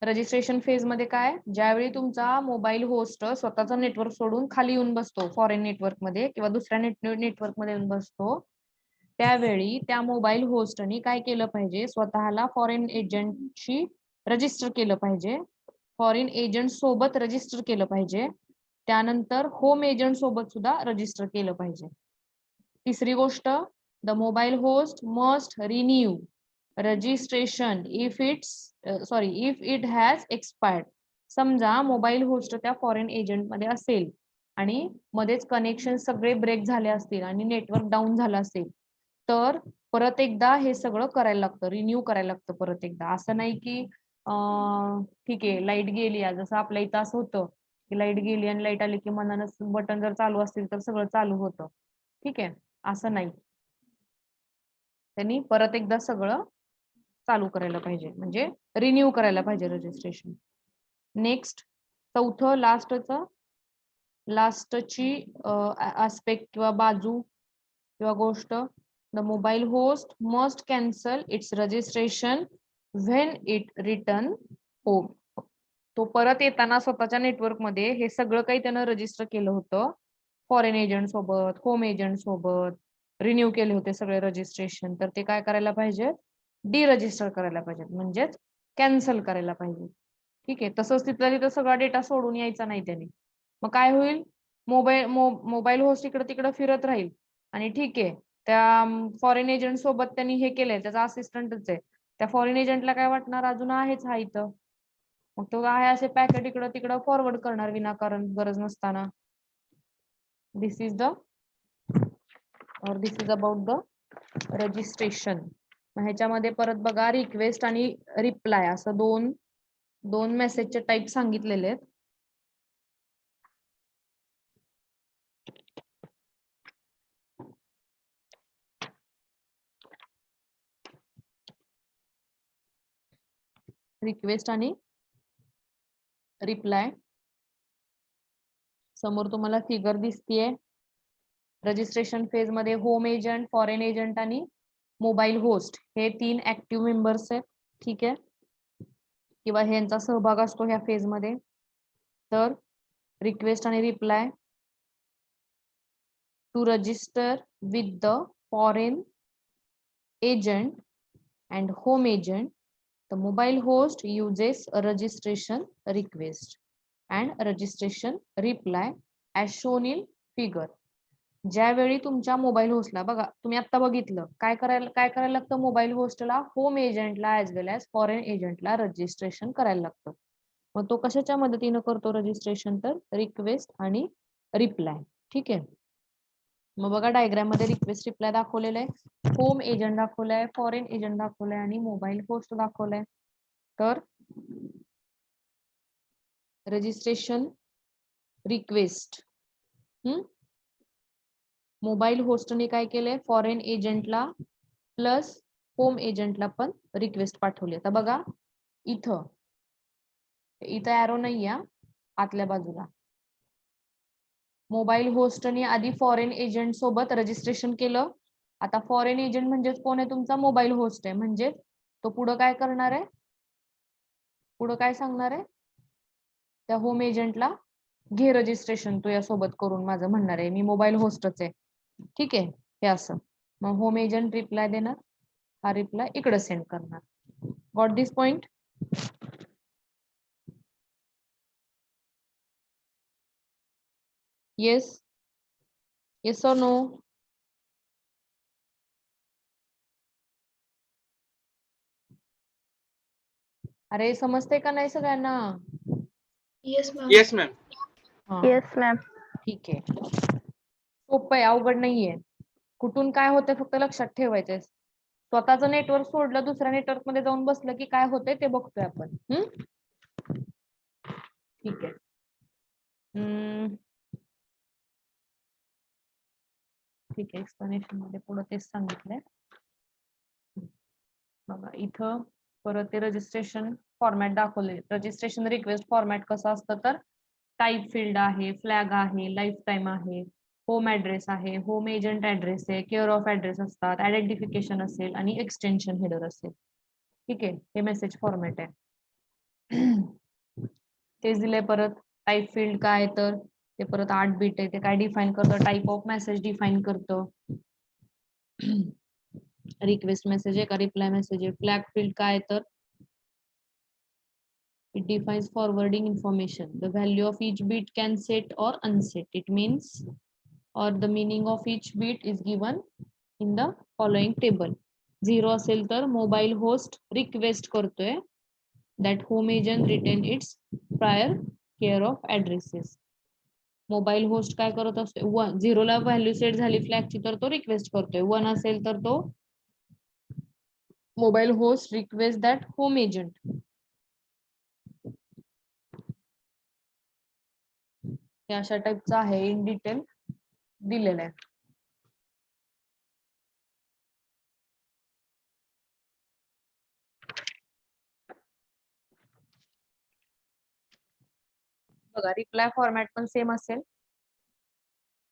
रजिस्ट्रेशन फेज मध्ये काय? ज्यावेळी तुमचा मोबाईल होस्ट स्वतःचा नेटवर्क सोडून खाली येऊन बसतो फॉरेन नेटवर्क मध्ये किंवा दुसऱ्या नेटवर्क मध्ये येऊन बसतो, त्यावेळी त्या मोबाईल होस्टनी काय केलं पाहिजे? स्वतःला फॉरेन एजंटशी रजिस्टर केलं पाहिजे, फॉरेन एजंट सोबत रजिस्टर केलं पाहिजे, त्यानंतर होम एजंट सोबत सुद्धा रजिस्टर केलं पाहिजे. तिसरी गोष्ट, the mobile host must renew registration if it has expired. समजा मोबाईल होस्ट त्या फॉरेन एजंट मध्ये असेल आणि मध्येच कनेक्शन सगळे ब्रेक झाले असतील आणि नेटवर्क डाऊन झालं असेल, तर परत एकदा हे सगळं करायला लागतं, रिन्यू करायला लागतं परत एकदा. असं नाही की ठीक आहे लाईट गेली, जसं आपल्या इथं असं होतं की लाईट गेली आणि लाईट आली की मनानच बटन जर चालू असतील तर सगळं चालू होतं. ठीक आहे, असं नाही. त्यांनी परत एकदा सगळं चालू करायला पाहिजे, म्हणजे रिन्यू करायला पाहिजे रजिस्ट्रेशन. नेक्स्ट, चौथं लास्टची आस्पेक्ट किंवा बाजू किंवा गोष्ट, the mobile host must cancel it's registration when it return home. तो परत येताना स्वतःच्या नेटवर्क मध्ये हे सगळं काही त्यानं रजिस्टर केलं होतं फॉरेन एजंट सोबत, होम एजंट सोबत, रिन्यू केले होते सगळे रजिस्ट्रेशन, तर ते काय करायला पाहिजे? डिरजिस्टर करायला पाहिजे, म्हणजेच कॅन्सल करायला पाहिजे. ठीक आहे. तसंच तिथला तिथं सगळा डेटा सोडून यायचा नाही त्याने. मग काय होईल? मोबाईल होस्ट इकडे तिकडे फिरत राहील आणि ठीक आहे त्या फॉरेन एजंट सोबत त्यांनी हे केलंय, त्याचा असिस्टंटच आहे, त्या फॉरेन एजंटला काय वाटणार? अजून आहेच हा इथं, मग तो आहे असे पॅकेट इकडं तिकडं फॉरवर्ड करणार विनाकारण गरज नसताना. दिस इज अबाउट द रजिस्ट्रेशन. ह्याच्यामध्ये परत बघा रिक्वेस्ट आणि रिप्लाय असं दोन मेसेजचे टाईप सांगितलेले आहेत. रिक्वेस्ट आणि रिप्लाय. समोर तुम्हाला फिगर दिसतीये. रजिस्ट्रेशन फेज मध्ये होम एजंट, फॉरेन एजंट आणि मोबाईल होस्ट हे 3 ऍक्टिव्ह मेंबर्स आहेत. ठीक आहे, किंवा ह्यांचा सहभाग असतो ह्या फेज मध्ये. तर रिक्वेस्ट आणि reply to register with the foreign agent and home agent, the mobile host uses a registration request and registration reply as shown in figure. ज्यावेळी तुमच्या मोबाईल होस्टला बघा तुम्ही आता बघितलं काय करायला लागतं मोबाईल होस्टला होम एजंटला ऍज वेल एज फॉरेन एजंटला रजिस्ट्रेशन करायला लागतं. मग तो कशाच्या मदतीनं करतो रजिस्ट्रेशन तर रिक्वेस्ट आणि रिप्लाय. ठीक आहे. मग बघा डायग्राम मध्ये रिक्वेस्ट रिप्लाय दाखवलेलं आहे, होम एजंट दाखवलाय, फॉरेन एजंट दाखवलाय आणि मोबाईल होस्ट दाखवलाय. तर रजिस्ट्रेशन रिक्वेस्ट मोबाईल होस्टने काय केलंय फॉरेन एजंटला प्लस होम एजंटला पण रिक्वेस्ट पाठवली. आता बघा इथं ॲरो नाही या आतल्या बाजूला मोबाईल होस्टने आधी फॉरेन एजंट सोबत रजिस्ट्रेशन केलं. आता फॉरेन एजंट म्हणजेच कोण आहे तुमचा मोबाईल होस्ट आहे, म्हणजे तो पुढं काय करणार आहे, पुढं काय सांगणार आहे त्या होम एजंटला घे रजिस्ट्रेशन तू यासोबत करून, माझं म्हणणार आहे मी मोबाईल होस्टच आहे. ठीक आहे हे असं. मग होम एजंट रिप्लाय देणार, हा रिप्लाय इकडे सेंड करणार. Got this point? Yes yes और नो? अरे समजते का नाही सगळ्यांना? Yes, ma'am. Yes, ma'am. हा Yes, ma'am. ठीक आहे. सोपं आहे, अवघड नाहीये. कुठून काय होतंय फक्त लक्षात ठेवायचंय. स्वतःचं नेटवर्क सोडलं दुसऱ्या नेटवर्क मध्ये जाऊन बसलं की काय होतंय ते बघतोय आपण. ठीक आहे. ठीक आहे. एक्सप्लेनेशन मध्ये पुढे तेच सांगितलंय. बघा इथं परत ते रजिस्ट्रेशन फॉर्मॅट दाखवले. रजिस्ट्रेशन रिक्वेस्ट फॉर्मॅट कसं असतं तर टाईप फील्ड आहे, फ्लॅग आहे, लाईफ टाइम आहे, होम ऍड्रेस आहे, होम एजंट ऍड्रेस आहे, केअर ऑफ ऍड्रेस असतात, आयडेंटिफिकेशन असेल आणि एक्सटेन्शन हेडर असेल. ठीक आहे. हे मेसेज फॉर्मॅट आहे. तेच दिलंय. परत टाईप फील्ड काय तर ते परत 8 बीट आहे, ते काय डिफाईन करतं, टाईप ऑफ मेसेज डिफाईन करतं. रिक्वेस्ट मेसेज आहे का रिप्लाय मेसेज आहे. फ्लॅग फील्ड काय तर it defines forwarding information. The value of each bit can set or unset. It means or the meaning of each bit is given in the following table. 0 असेल तर mobile host request करतोय that home agent retain its prior care of addresses. Mobile host काय करत असतो 0 ला value set झाली फ्लॅगची तर तो रिक्वेस्ट करतोय. 1 असेल तर तो mobile host request that home agent. हे अशा टाइपचं आहे, इन डिटेल दिलेलं आहे. बघा रिप्लाय फॉर्मॅट पण सेम असेल,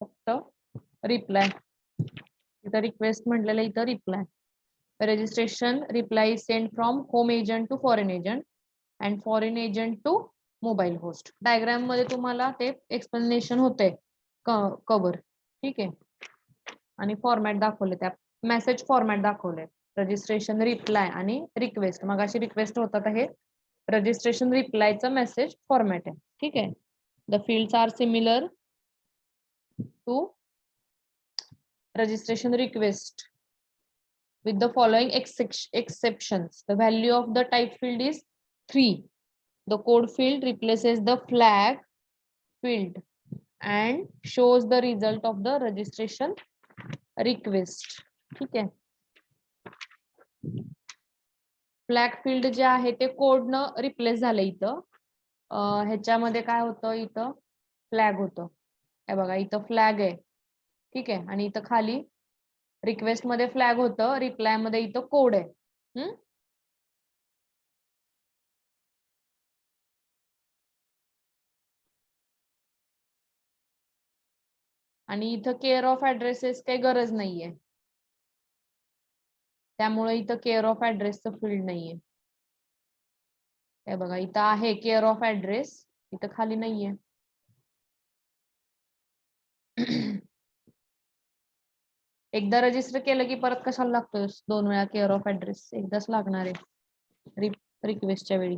फक्त रिप्लाय इथं रिक्वेस्ट म्हटलेलं इथं reply. Registration reply send from home agent to foreign agent and foreign agent to mobile host. Diagram मध्ये तुम्हाला ते एक्सप्लेनेशन होते कव्हर. ठीक आहे. आणि फॉर्मॅट दाखवले, त्या मेसेज फॉर्मॅट दाखवले, रजिस्ट्रेशन रिप्लाय आणि रिक्वेस्ट. मग अशी रिक्वेस्ट होतात, हे रजिस्ट्रेशन रिप्लायचं मेसेज फॉर्मॅट आहे. ठीक आहे. The fields are similar to registration request with the following exceptions. The value of the type field is 3. The code field replaces the flag field and shows the result of the registration request. ठीक आहे. Flag field जे आहे ते code न replace झालं. इथं ह्याच्यामध्ये काय होतं, इथं फ्लॅग होतं. हे बघा इथं फ्लॅग आहे. ठीक आहे. आणि इथं खाली रिक्वेस्ट मध्ये फ्लॅग होतं, रिप्लाय मध्ये इथं कोड आहे. आणि इथं केअर ऑफ ऍड्रेसेस काही गरज नाहीये, त्यामुळे इथं केअर ऑफ ऍड्रेसचं फील्ड नाहीये. हे बघा इथं आहे केअर ऑफ ऍड्रेस, इथं खाली नाहीये. एकदा रजिस्टर केलं की परत कशाला लागतोय 2 वेळा केअर ऑफ ऍड्रेस? एकदाच लागणार आहे रिक्वेस्टच्या वेळी.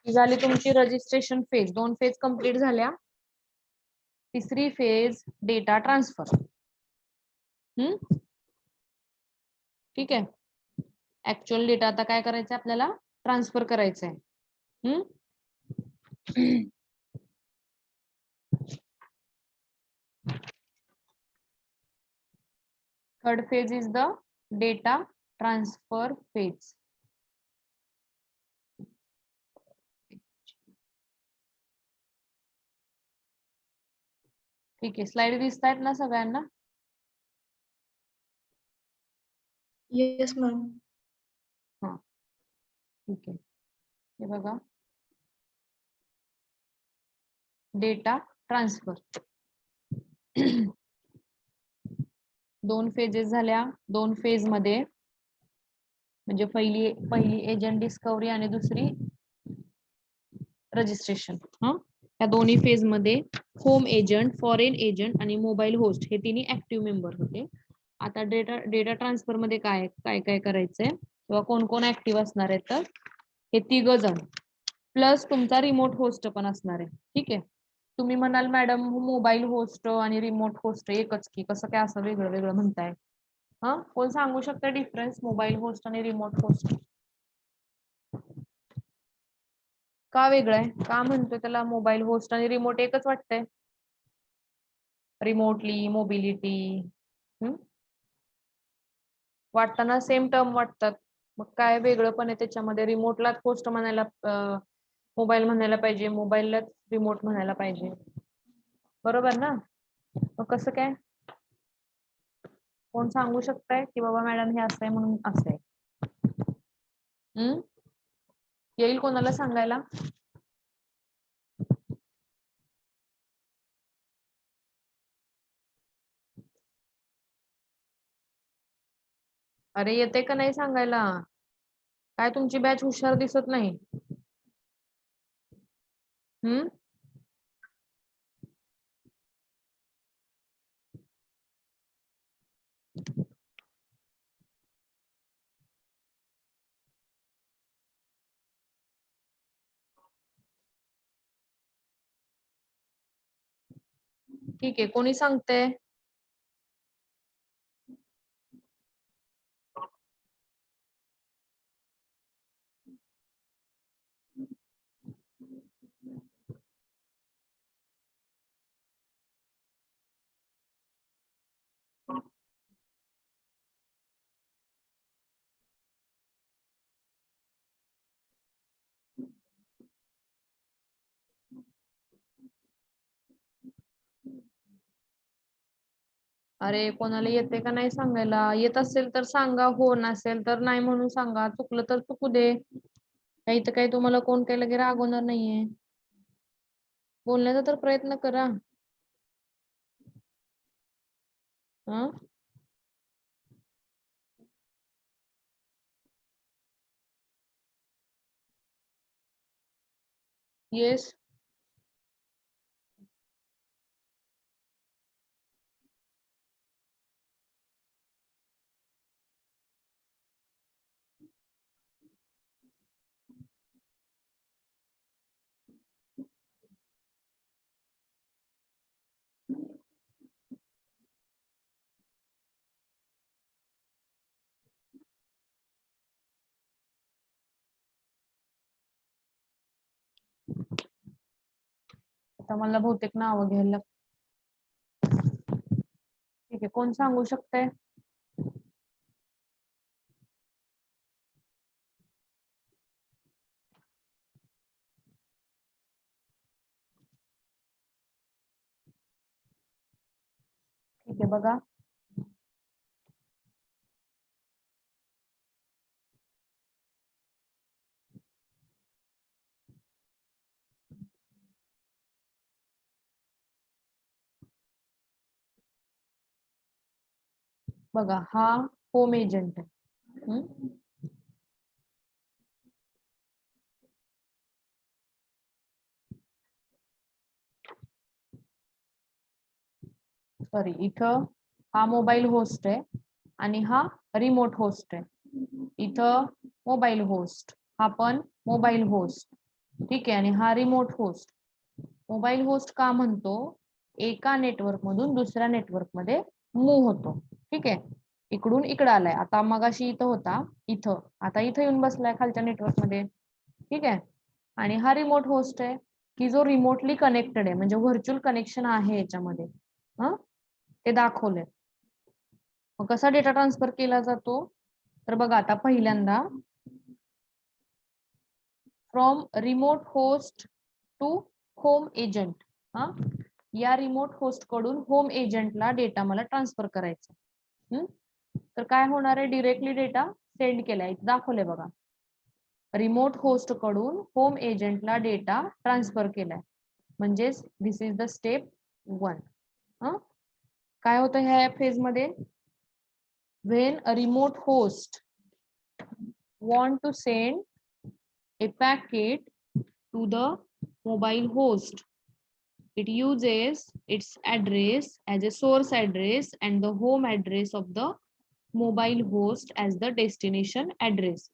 ही झाली तुमची रजिस्ट्रेशन फेज. 2 फेज कंप्लीट झाल्या. तिसरी फेज डेटा ट्रान्सफर. ठीक आहे. ऍक्च्युअल डेटा आता काय करायचंय आपल्याला? ट्रान्सफर करायचंय. Third phase is the data transfer phase. ठीक आहे. स्लाइड दिसतायत ना सगळ्यांना? Yes, ma'am. हा, ठीक आहे. हे बघा, डेटा ट्रान्सफर. 2 फेजेस झाल्या. 2 फेज मध्ये म्हणजे पहिली एजंट डिस्कवरी आणि दुसरी रजिस्ट्रेशन. या दोन्ही फेज मध्ये होम एजंट, फॉरेन एजंट आणि मोबाईल होस्ट हे तिन्ही ऍक्टिव्ह मेंबर होते. आता डेटा ट्रान्सफर मध्ये काय काय करायचंय किंवा कोण कोण ऍक्टिव्ह असणार आहेत, तर हे 3 जण प्लस तुमचा रिमोट होस्ट पण असणार आहे. ठीक आहे. तुम्ही म्हणाल मॅडम मोबाईल होस्ट आणि रिमोट होस्ट एकच की, कसं काय असं वेगळं वेगळं म्हणताय? कोण सांगू शकतं डिफरन्स मोबाईल होस्ट आणि रिमोट होस्ट? का वेगळं आहे? का म्हणतोय त्याला मोबाईल होस्ट आणि रिमोट एकच वाटतंय? रिमोटली, मोबिलिटी वाटताना सेम टर्म वाटतात. मग काय वेगळं पण आहे त्याच्यामध्ये? रिमोटलाच होस्ट म्हणायला मोबाईल म्हणायला पाहिजे, मोबाईललाच रिमोट म्हणायला पाहिजे, बरोबर ना? मग कसं काय? कोण सांगू शकताय की बाबा मॅडम हे असं आहे म्हणून असं आहे? येईल कोणाला सांगायला? अरे येते का नाही सांगायला? काय तुमची बॅच हुशार दिसत नाही? ठीक आहे. कोणी सांगते? अरे कोणाला येते का नाही सांगायला? येत असेल तर सांगा, हो, नसेल तर नाही म्हणून सांगा. चुकलं तर चुकू दे. काही तर काही तुम्हाला कोण काही लगे रागवणार नाहीये. बोलण्याचा तर प्रयत्न करा. येस. आता मला बहुतेक नाव घ्यायला लागतं. ठीक आहे. कोण सांगू शकतंय? ठीक आहे, बघा. बघा, हा होम एजंट आहे. सॉरी, इथं हा मोबाईल होस्ट आहे आणि हा रिमोट होस्ट आहे. इथं मोबाईल होस्ट, हा पण मोबाईल होस्ट, ठीक आहे. आणि हा रिमोट होस्ट. मोबाईल होस्ट का म्हणतो? एका नेटवर्क मधून दुसऱ्या नेटवर्क मध्ये मूव्ह होतो, ठीक आहे. इकडून इकडं आलाय, आता मगाशी इथं होता, इथं, आता इथं येऊन बसलाय खालच्या नेटवर्क मध्ये, ठीक आहे. आणि हा रिमोट होस्ट आहे की जो रिमोटली कनेक्टेड आहे, म्हणजे व्हर्च्युअल कनेक्शन आहे याच्यामध्ये, ते दाखवलंय. मग कसा डेटा ट्रान्सफर केला जातो? तर बघा, आता पहिल्यांदा from remote host to home agent. या रिमोट होस्ट कडून होम एजंटला डेटा मला ट्रान्सफर करायचा. तर काय होणार आहे? डिरेक्टली डेटा सेंड केलाय, दाखवलंय बघा. रिमोट होस्ट कडून होम एजंटला डेटा ट्रान्सफर केलाय, म्हणजेच दिस इज द स्टेप 1. काय होतं ह्या फेज मध्ये? When a remote host want to send a packet to the mobile host, it uses its address as a source address and the home address of the mobile host as the destination address.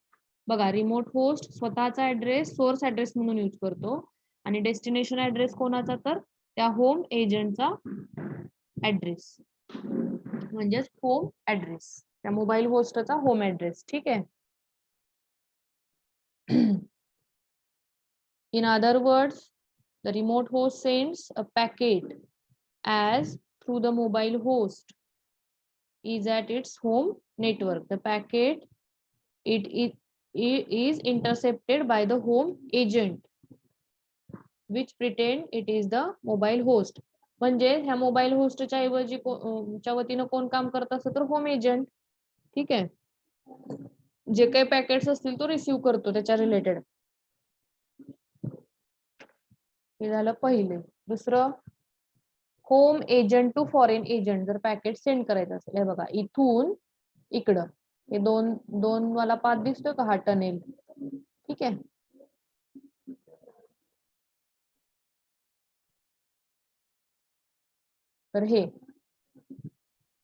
बघा, remote host स्वतःचा address source address म्हणून use करतो आणि destination address कोणाचा? तर त्या home एजंटचा address, म्हणजेच home address, त्या मोबाईल होस्टचा होम ऍड्रेस, ठीक आहे. In other words, the remote host sends a packet as through the mobile host is at its home network. The packet it is intercepted by the home agent which pretend it is the mobile host. म्हणजे ह्या mobile होस्टच्या ऐवजी च्या वतीनं कोण काम करत असतं? तर होम एजंट, ठीक आहे. जे काही पॅकेट्स असतील तो रिसिव्ह करतो त्याच्या रिलेटेड. हे झालं पहिले. दुसरं, home agent to foreign agent जर पॅकेट सेंड करायचं असेल, हे बघा, इथून इकडं हे दोन वाला पाथ दिसतोय का? हा टनेल, ठीक आहे. तर हे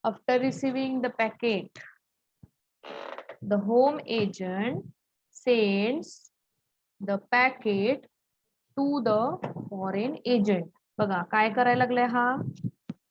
after receiving the packet the home agent sends the packet to the foreign agent. बघा काय करायला लागलाय हा?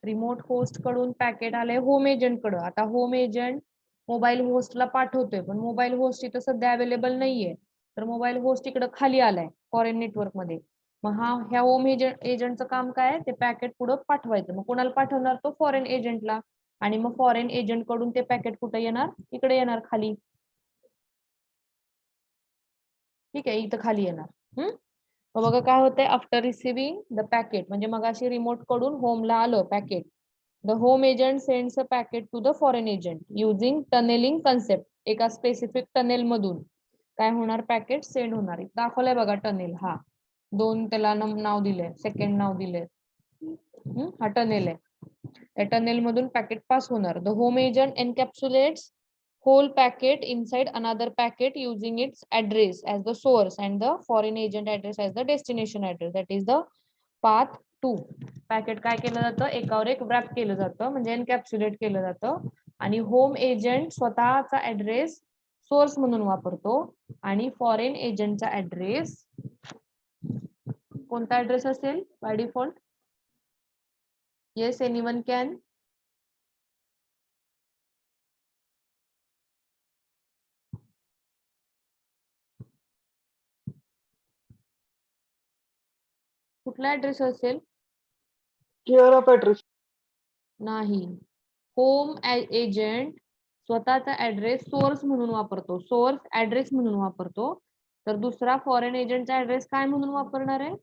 रिमोट होस्ट कडून पॅकेट आलंय होम एजंट कडे. आता होम एजंट मोबाईल होस्टला पाठवतोय, पण मोबाईल होस्ट इथं सध्या अवेलेबल नाहीये, तर मोबाईल होस्ट इकडे खाली आलाय फॉरेन नेटवर्क मध्ये. मग ह्या होम एजंटचं काम काय? ते पॅकेट पुढे पाठवायचं. मग कोणाला पाठवणार? तो फॉरेन एजंटला. आणि मग फॉरेन एजंट कडून ते पॅकेट कुठे येणार? इकडे येणार खाली, ठीक आहे, इथं खाली येणार. मग बघा काय होतंय? आफ्टर रिसिव्हिंग द पॅकेट, म्हणजे मग अशी रिमोट कडून होमला आलं packet, the home agent sends a packet to the foreign agent using tunneling concept. एका स्पेसिफिक टनेल मधून काय होणार? पॅकेट सेंड होणार. दाखवलंय बघा टनेल, हा दोन त्याला नाव दिलंय, सेकंड नाव दिलंय, हा टनेल आहे. त्या टनेल मधून पॅकेट पास होणार. The home agent encapsulates whole packet inside another packet using its address as the source and the foreign agent address as the destination address. That is the path 2. Packet काय केलं जातं? एकावर एक wrap केलं जातं, म्हणजे encapsulate केलं जातं. आणि होम एजंट स्वतःचा ऍड्रेस सोर्स म्हणून वापरतो आणि फॉरेन एजंटचा ऍड्रेस कोणता ऍड्रेस असेल by default? Yes, anyone can. कुठला ऍड्रेस असेल? Care of address. नाही, होम एजंट स्वतःचा ऍड्रेस सोर्स म्हणून वापरतो, सोर्स ऍड्रेस म्हणून वापरतो. तर दुसरा फॉरेन एजंटचा ऍड्रेस काय म्हणून वापरणार आहे?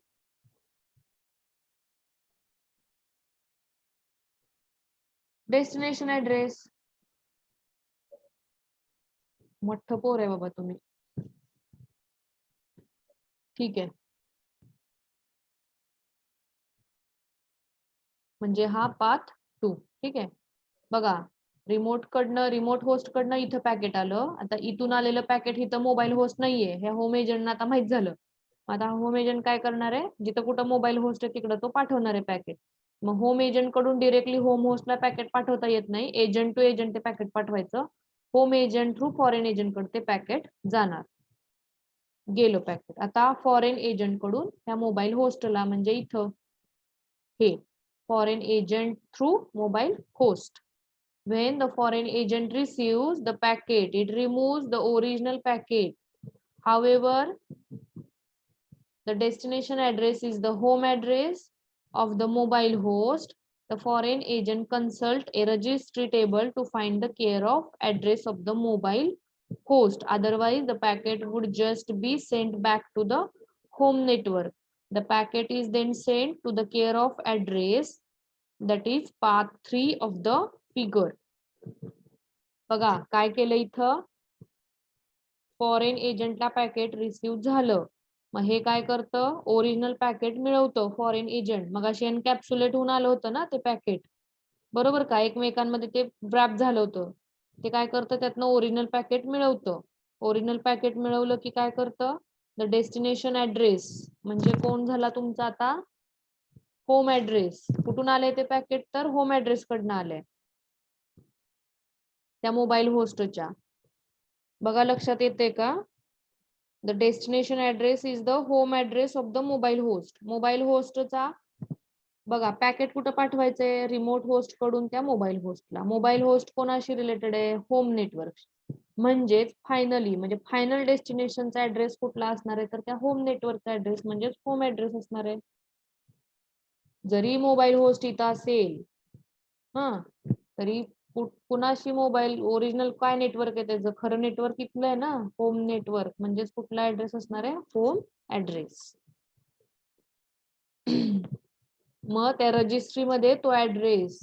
Destination address. मोठं पोर आहे बाबा तुम्ही, ठीक आहे. म्हणजे हा पाथ 2, ठीक आहे. बघा, रिमोट होस्ट कडनं इथं पॅकेट आलं. आता इथून आलेलं पॅकेट इथं मोबाईल होस्ट नाहीये, ह्या होम एजंटना आता माहित झालं. आता होम एजंट काय करणार आहे? जिथं कुठं मोबाईल होस्ट आहे तिकडं तो पाठवणार आहे पॅकेट. मग होम एजंट कडून डिरेक्टली होम होस्टला पॅकेट पाठवता येत नाही, एजंट टू एजंट ते पॅकेट पाठवायचं. Home agent through foreign agent कडे ते पॅकेट जाणार. गेलो पॅकेट. आता फॉरेन एजंट कडून ह्या मोबाईल होस्टला म्हणजे इथं हे foreign agent through mobile host. When the foreign agent receives the packet, it removes the original packet. However, the destination address is the home address of the mobile host. The foreign agent consult a registry table to find the care of address of the mobile host. Otherwise, the packet would just be sent back to the home network. The packet is then sent to the care of address, that is path 3 of the figure. बघा काय केलं इथं, foreign एजंटला packet receive झालं. मग हे काय करतं, ओरिजिनल पॅकेट मिळवतं फॉरेन एजंट. मग अशी एनकॅप्सुलेट होऊन आलं होतं ना ते पॅकेट, बरोबर का, एकमेकांमध्ये ते व्रॅप झालं होतं. ते काय करतं, त्यातनं ओरिजिनल पॅकेट मिळवतं. ओरिजिनल पॅकेट मिळवलं की काय करतं, द डेस्टिनेशन ऍड्रेस म्हणजे कोण झाला तुमचा आता, होम ऍड्रेस. कुठून आलंय ते पॅकेट, तर होम ऍड्रेस कडनं आलंय त्या मोबाईल होस्टच्या. बघा लक्षात येते का, the destination address is the home address of the mobile host. Mobile होस्टचा बघा पॅकेट कुठं पाठवायचंय, रिमोट होस्ट कडून त्या मोबाईल होस्टला. मोबाईल होस्ट कोणाशी रिलेटेड आहे, होम नेटवर्क. म्हणजेच फायनली म्हणजे फायनल डेस्टिनेशनचा ऍड्रेस कुठला असणार आहे, तर त्या होम नेटवर्कचा ऍड्रेस म्हणजेच होम ऍड्रेस असणार आहे. जरी मोबाईल होस्ट इथं असेल तरी कुणाशी मोबाईल ओरिजिनल काय नेटवर्क आहे त्याचं, खरं नेटवर्क इथलं आहे ना, होम नेटवर्क. म्हणजेच कुठला ऍड्रेस असणार आहे, होम ऍड्रेस. मग त्या रजिस्ट्रीमध्ये तो ऍड्रेस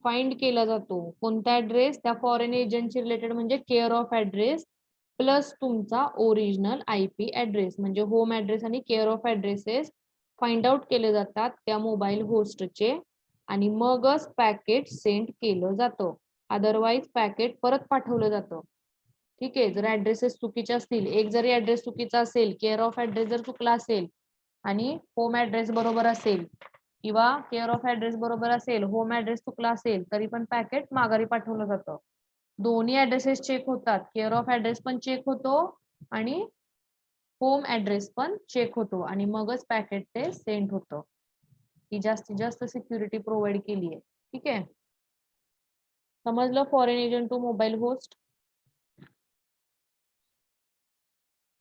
फाइंड केला जातो. कोणता ऍड्रेस, त्या फॉरेन एजंटशी रिलेटेड म्हणजे केअर ऑफ ऍड्रेस प्लस तुमचा ओरिजिनल IP ऍड्रेस. म्हणजे होम ऍड्रेस आणि केअर ऑफ ऍड्रेसेस फाइंड आउट केले जातात त्या मोबाईल होस्टचे, आणि मगच पॅकेट सेंड केलं जातं. अदरवाईज पॅकेट परत पाठवलं जातं. ठीक आहे, जर ऍड्रेसेस चुकीचे असतील, एक जरी ऍड्रेस चुकीचा असेल, केअर ऑफ ऍड्रेस जर चुकला असेल आणि होम ऍड्रेस बरोबर असेल, किंवा केअर ऑफ ऍड्रेस बरोबर असेल, होम ऍड्रेस चुकला असेल, तरी पण पॅकेट माघारी पाठवलं जातं. दोन्ही ऍड्रेसेस चेक होतात, केअर ऑफ ऍड्रेस पण चेक होतो आणि होम ऍड्रेस पण चेक होतो, आणि मगच पॅकेट ते सेंड होतं. ही जास्तीत जास्त सिक्युरिटी प्रोव्हाइड केली आहे. ठीक आहे, समजलं foreign agent to mobile host.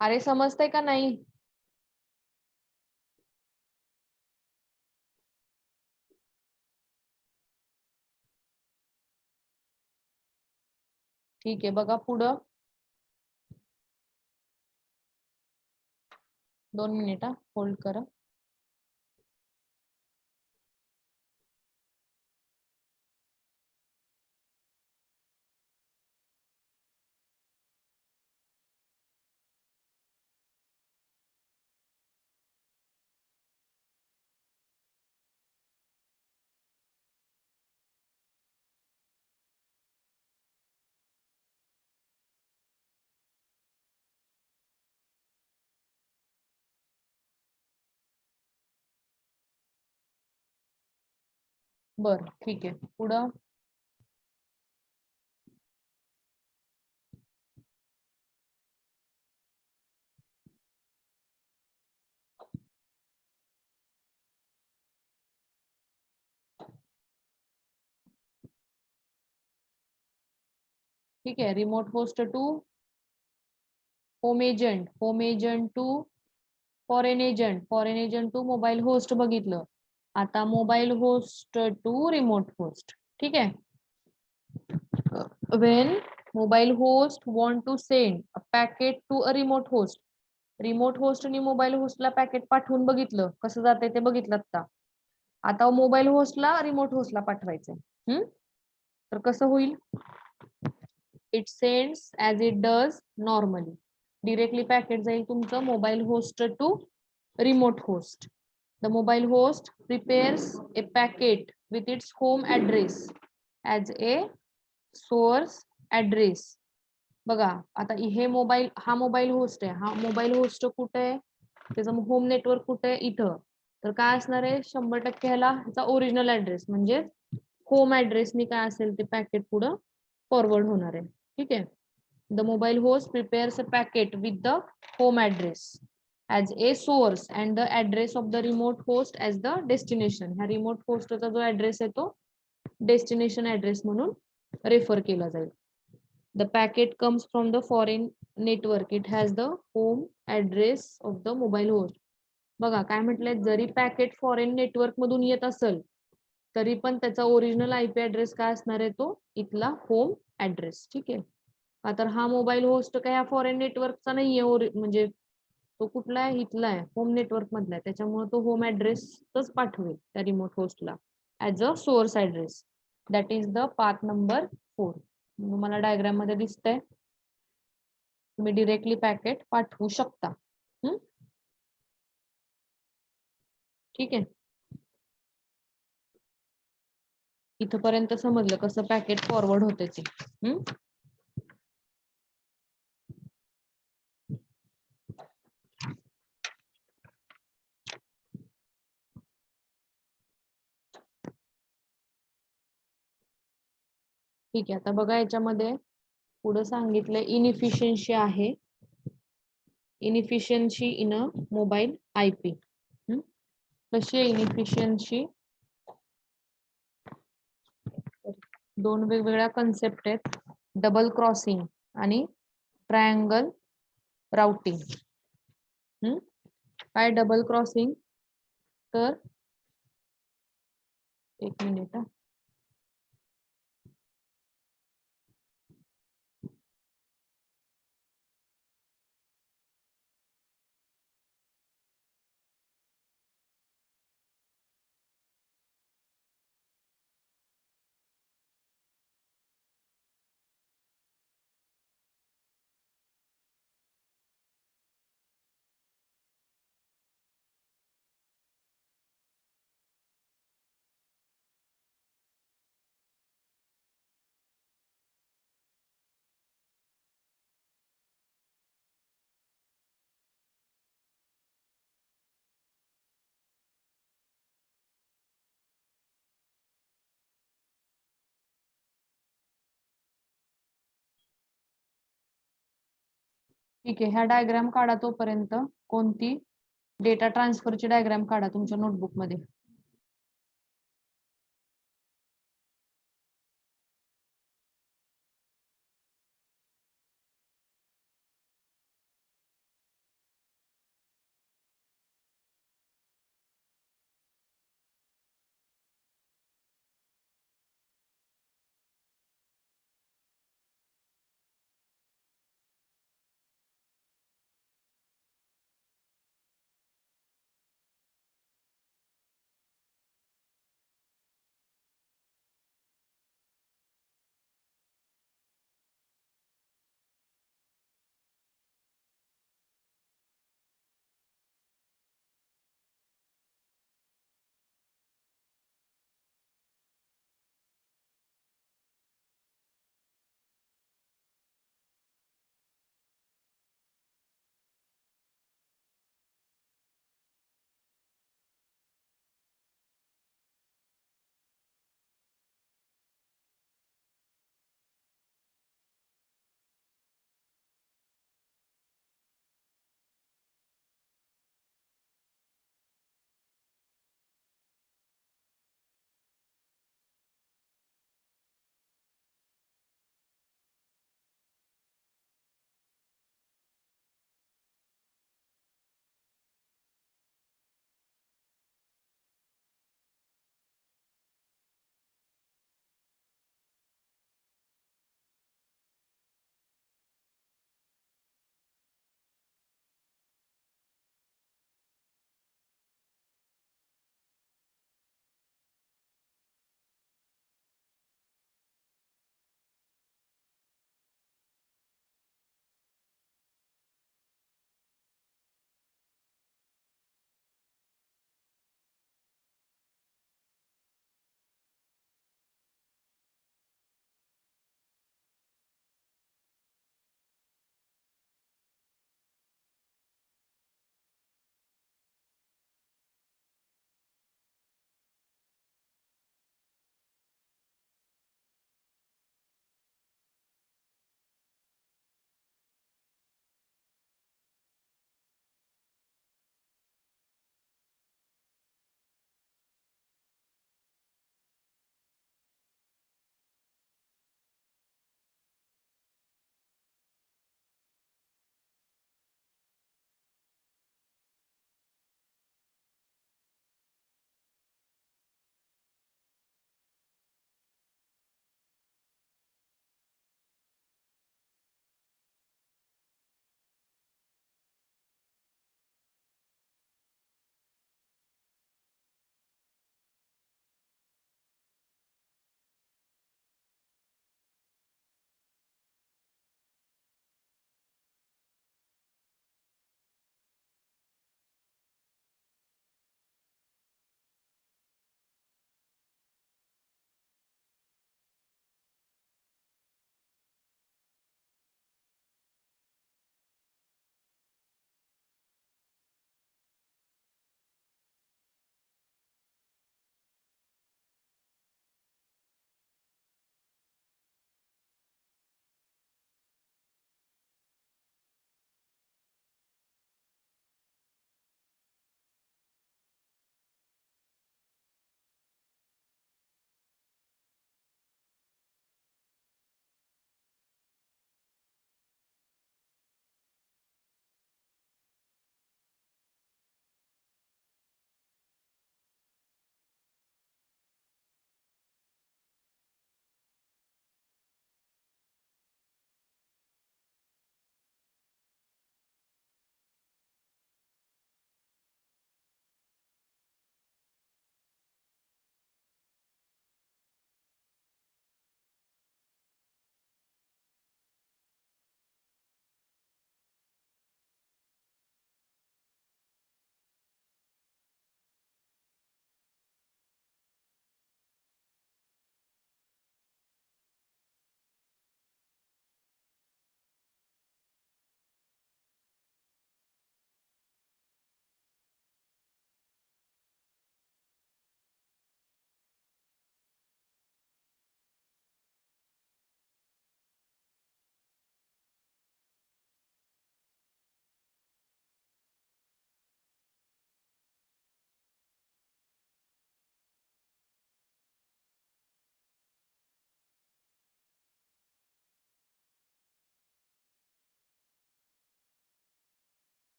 अरे समजतंय का नाही, ठीक आहे. बघा पुढं 2 मिनिट होल्ड करा. बर ठीक आहे, पुढं ठीक आहे. Remote host to home agent, home agent to foreign agent, foreign agent to mobile host बघितलं. आता mobile host to remote host. ठीक आहे, when mobile host want to send a packet to a remote host, remote host आणि mobile होस्टला packet पाठवून बघितलं कसं जातंय ते बघितलं. आता मोबाईल होस्टला रिमोट होस्टला पाठवायचंय. तर कसं होईल, it sends as it does normally. Directly packet जाईल तुमचं mobile host to remote host. The mobile host prepares a packet with its home address as a source address. बघा आता हे हा मोबाईल होस्ट आहे. हा मोबाईल होस्ट कुठे आहे, त्याचं होम नेटवर्क कुठे आहे, इथं. तर काय असणार आहे 100% ह्याला ह्याचा ओरिजिनल ऍड्रेस म्हणजे होम ऍड्रेसनी काय असेल ते पॅकेट पुढं फॉरवर्ड होणार आहे. ठीक आहे. The mobile host prepares a packet with the home address as a source and the address of the remote host as the destination. ह्या रिमोट होस्टचा जो ऍड्रेस आहे तो डेस्टिनेशन ऍड्रेस म्हणून रेफर केला जाईल. The packet comes from the foreign network. It has the home address of the mobile host. बघा काय म्हटलंय, जरी पॅकेट फॉरेन नेटवर्क मधून येत असेल तरी पण त्याचा ओरिजिनल आयपी ऍड्रेस काय असणार आहे, तो इथला होम ऍड्रेस. ठीक आहे. का तर हा मोबाईल होस्ट काय ह्या फॉरेन नेटवर्कचा नाहीये, म्हणजे तो कुठला आहे, इथला आहे, होम नेटवर्क मधला आहे. त्याच्यामुळे तो होम ऍड्रेसच पाठवेल त्या रिमोट होस्टला as a source address. That is the path number 4. तुम्हाला डायग्राम मध्ये दिसतंय. तुम्ही डिरेक्टली पॅकेट पाठवू शकता. ठीक आहे. इथपर्यंत समजलं कसं पॅकेट फॉरवर्ड होते ते. ठीक आहे. आता बघा याच्यामध्ये पुढे सांगितलंय इनइफिशियन्सी आहे. इनइफिशियन्सी इन अ मोबाईल आयपी. कशी आहे इनइफिशियन्सी? दोन वेगवेगळ्या कन्सेप्ट आहेत, डबल क्रॉसिंग आणि ट्रायंगल राउटिंग. काय डबल क्रॉसिंग? तर एक मिनिट. ठीक आहे. ह्या डायग्राम काढा तोपर्यंत. कोणती? डेटा ट्रान्सफरची डायग्राम काढा तुमच्या नोटबुक मध्ये.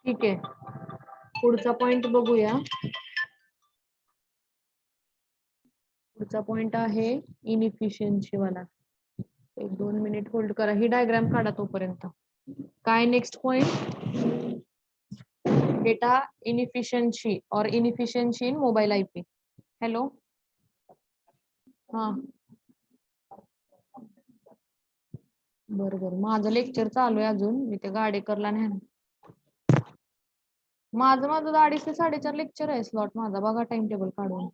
ठीक आहे, पुढचा पॉइंट बघूया. पुढचा पॉइंट आहे इनइफिशियन्सी वाला. 1-2 मिनिट होल्ड करा, ही डायग्राम काढा तोपर्यंत. काय नेक्स्ट पॉइंट? डेटा इनइफिशियन्सी और इनइफिशियन्सी इन मोबाईल आयपी. हॅलो, हा बरोबर, माझं लेक्चर चालू आहे अजून, मी ते गाडेकरला नाही. माझं 2:30 ते 4:30 लेक्चर आहे स्लॉट माझा, बघा टाइम टेबल काढून.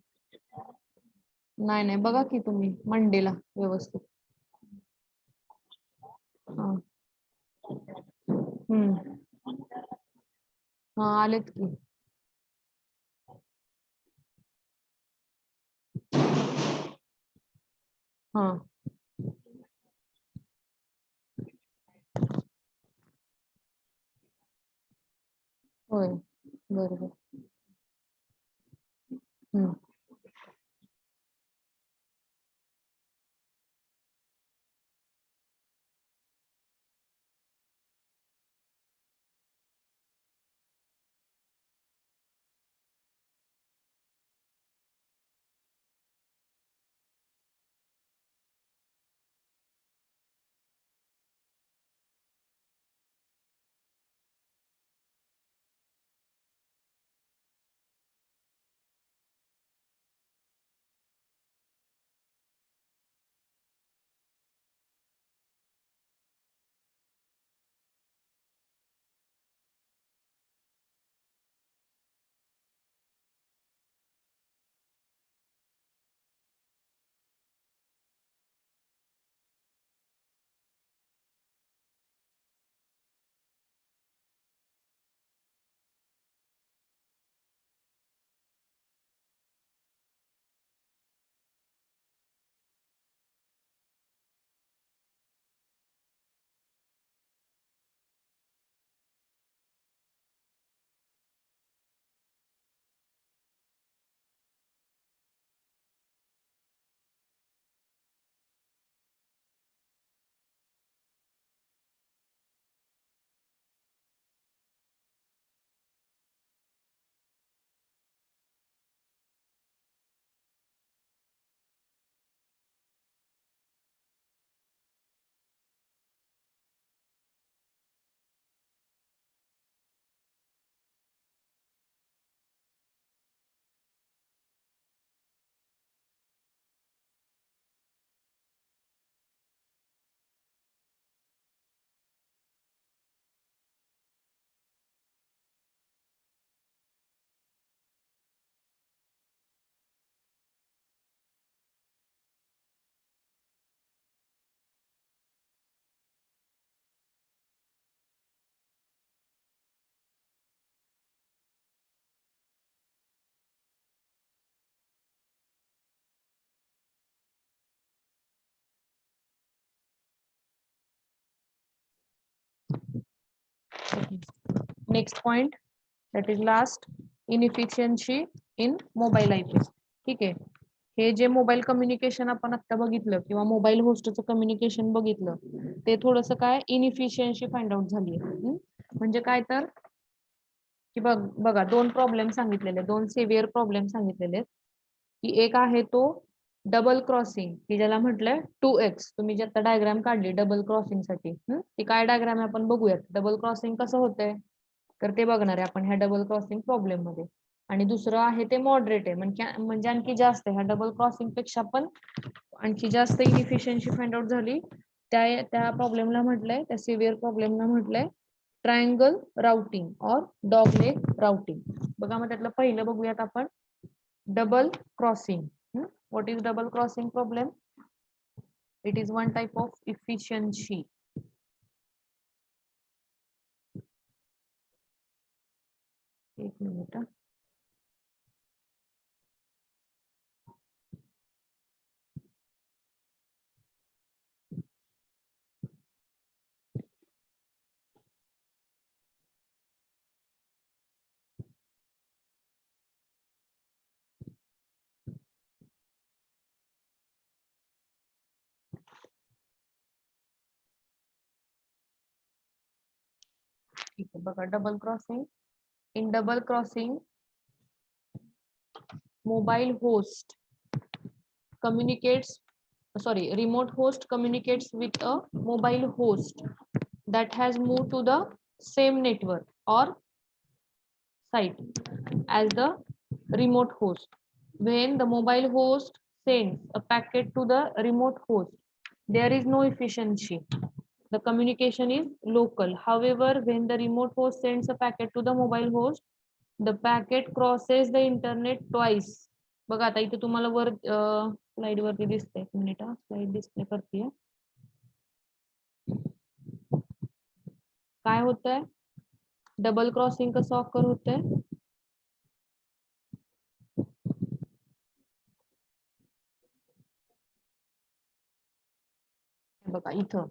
नाही नाही, बघा की तुम्ही मंडेला व्यवस्थित. हा हा, आलेत की. हा होय, बरोबर. Hmm. Next point, that is last, inefficiency in mobile IP. ठीक आहे, हे जे मोबाईल कम्युनिकेशन आपण आता बघितलं किंवा मोबाईल होस्टचं कम्युनिकेशन बघितलं, ते थोडंसं काय इनइफिशियन्सी फाइंड आउट झाली. म्हणजे काय तर, की बघा 2 प्रॉब्लेम सांगितलेले, 2 सिव्हिअर प्रॉब्लेम सांगितलेले आहेत. की एक आहे तो डबल क्रॉसिंग, की ज्याला म्हटलंय 2x. तुम्ही जे आता डायग्राम काढली डबल क्रॉसिंग साठी, ती काय डायग्राम आहे आपण बघूयात. डबल क्रॉसिंग कसं होतंय तर ते बघणार आहे आपण ह्या डबल क्रॉसिंग प्रॉब्लेम मध्ये. आणि दुसरं आहे ते मॉडरेट आहे, म्हणजे आणखी जास्त ह्या डबल क्रॉसिंग पेक्षा पण आणखी जास्त इनइफिशियन्सी फाइंड आउट झाली. त्या प्रॉब्लेमला म्हटलंय, त्या सिव्हिअर प्रॉब्लेमला म्हटलंय ट्रायंगल राउटिंग और डॉगलेग राउटिंग. बघा मग त्यातलं पहिलं बघूयात आपण, double crossing. What is double crossing problem? It is one type of efficiency. एक मिनिट. ठीक आहे, बघा double crossing. In double crossing mobile host remote host communicates with a mobile host that has moved to the same network or site as the remote host. When the mobile host sends a packet to the remote host, there is no efficiency. The communication is local. However, when the remote host sends a packet to the mobile host, the packet crosses the internet twice. बघा आता इथे तुम्हाला वर slide वरती दिसतंय. एक minute, slide display करते. काय होतंय? डबल क्रॉसिंग कसं ऑकर होतंय? बघा इथं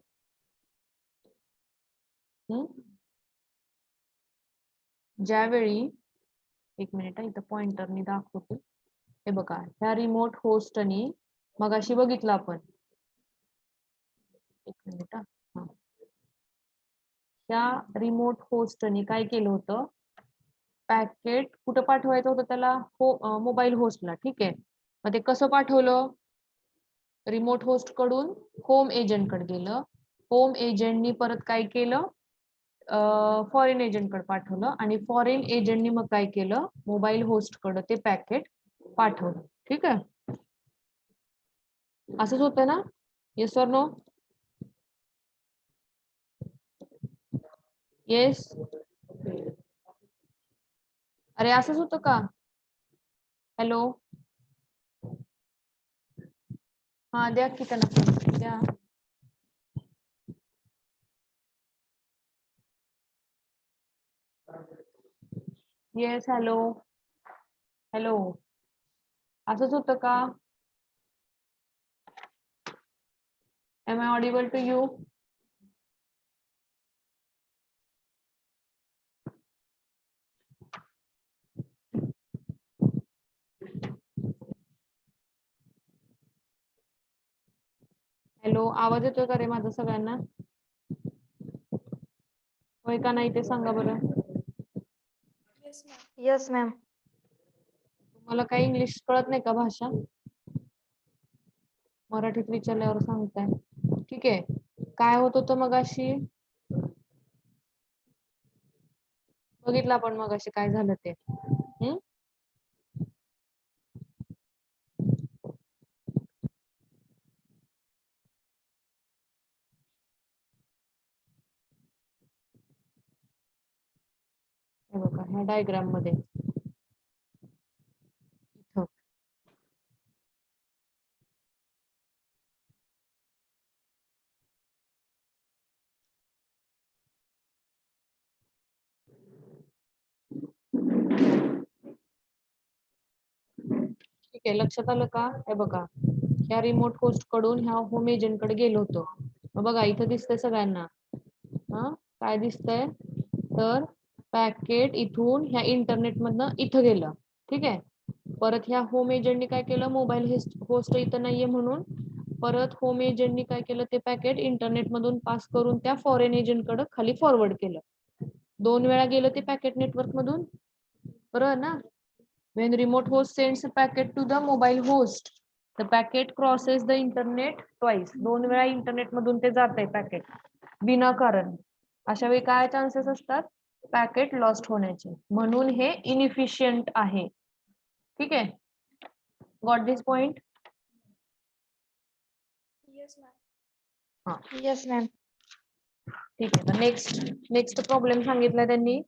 ज्यावेळी, एक मिनिट इथं पॉइंटरनी दाखवतो. हे बघा ह्या रिमोट होस्टनी मगाशी बघितलं आपण. एक मिनिट. त्या रिमोट होस्टनी काय केलं होतं, पॅकेट कुठं पाठवायचं होतं त्याला, मोबाईल होस्टला. ठीक आहे, मग ते कसं पाठवलं, रिमोट होस्ट कडून होम एजंट कडे गेलं. होम एजंटनी परत काय केलं, फॉरेन एजंट कडे पाठवलं आणि फॉरेन एजंटनी मग काय केलं, मोबाईल होस्ट कडे ते पॅकेट पाठवलं. ठीक आहे, असंच होतं ना? Yes or no? येस. अरे असंच होतं का? हॅलो, हा द्या की त्यांना द्या. येस, हॅलो हॅलो, असंच होतं का? Am I audible to you? Hello, आवाज येतोय का रे माझा सगळ्यांना? होय का नाही ते सांगा बरं. Yes, ma'am. तुम्हाला काही इंग्लिश कळत नाही का भाषा? मराठीत विचारल्यावर सांगताय. ठीक आहे, काय होत होतं मगाशी? बघितलं आपण मगाशी काय झालं ते. हे बघा ह्या डायग्राम मध्ये इथं ठीक आहे, लक्षात आलं का? हे बघा ह्या रिमोट होस्ट कडून ह्या होम एजंट कडे गेलो होतो. मग बघा इथं दिसतंय सगळ्यांना. काय दिसतंय, तर पॅकेट इथून ह्या इंटरनेट मधनं इथं गेलं. ठीक आहे, परत ह्या होम एजंटनी काय केलं, मोबाईल होस्ट इथं नाहीये म्हणून परत होम एजंटनी काय केलं, ते पॅकेट इंटरनेट मधून पास करून त्या फॉरेन एजंट कडे खाली फॉरवर्ड केलं. 2 वेळा गेलं ते पॅकेट नेटवर्क मधून, बरोबर ना? When remote host sends a packet to the mobile host, the packet crosses the internet twice. 2 वेळा इंटरनेट मधून ते जातंय पॅकेट विनाकारण. अशा वेळी काय चान्सेस असतात, पॅकेट लॉस्ट होण्याचे. म्हणून हे इनइफिशियंट आहे. ठीक आहे, got this point? Yes, ma'am. हा Yes, ma'am. ठीक आहे, तर नेक्स्ट प्रॉब्लेम सांगितलाय त्यांनी.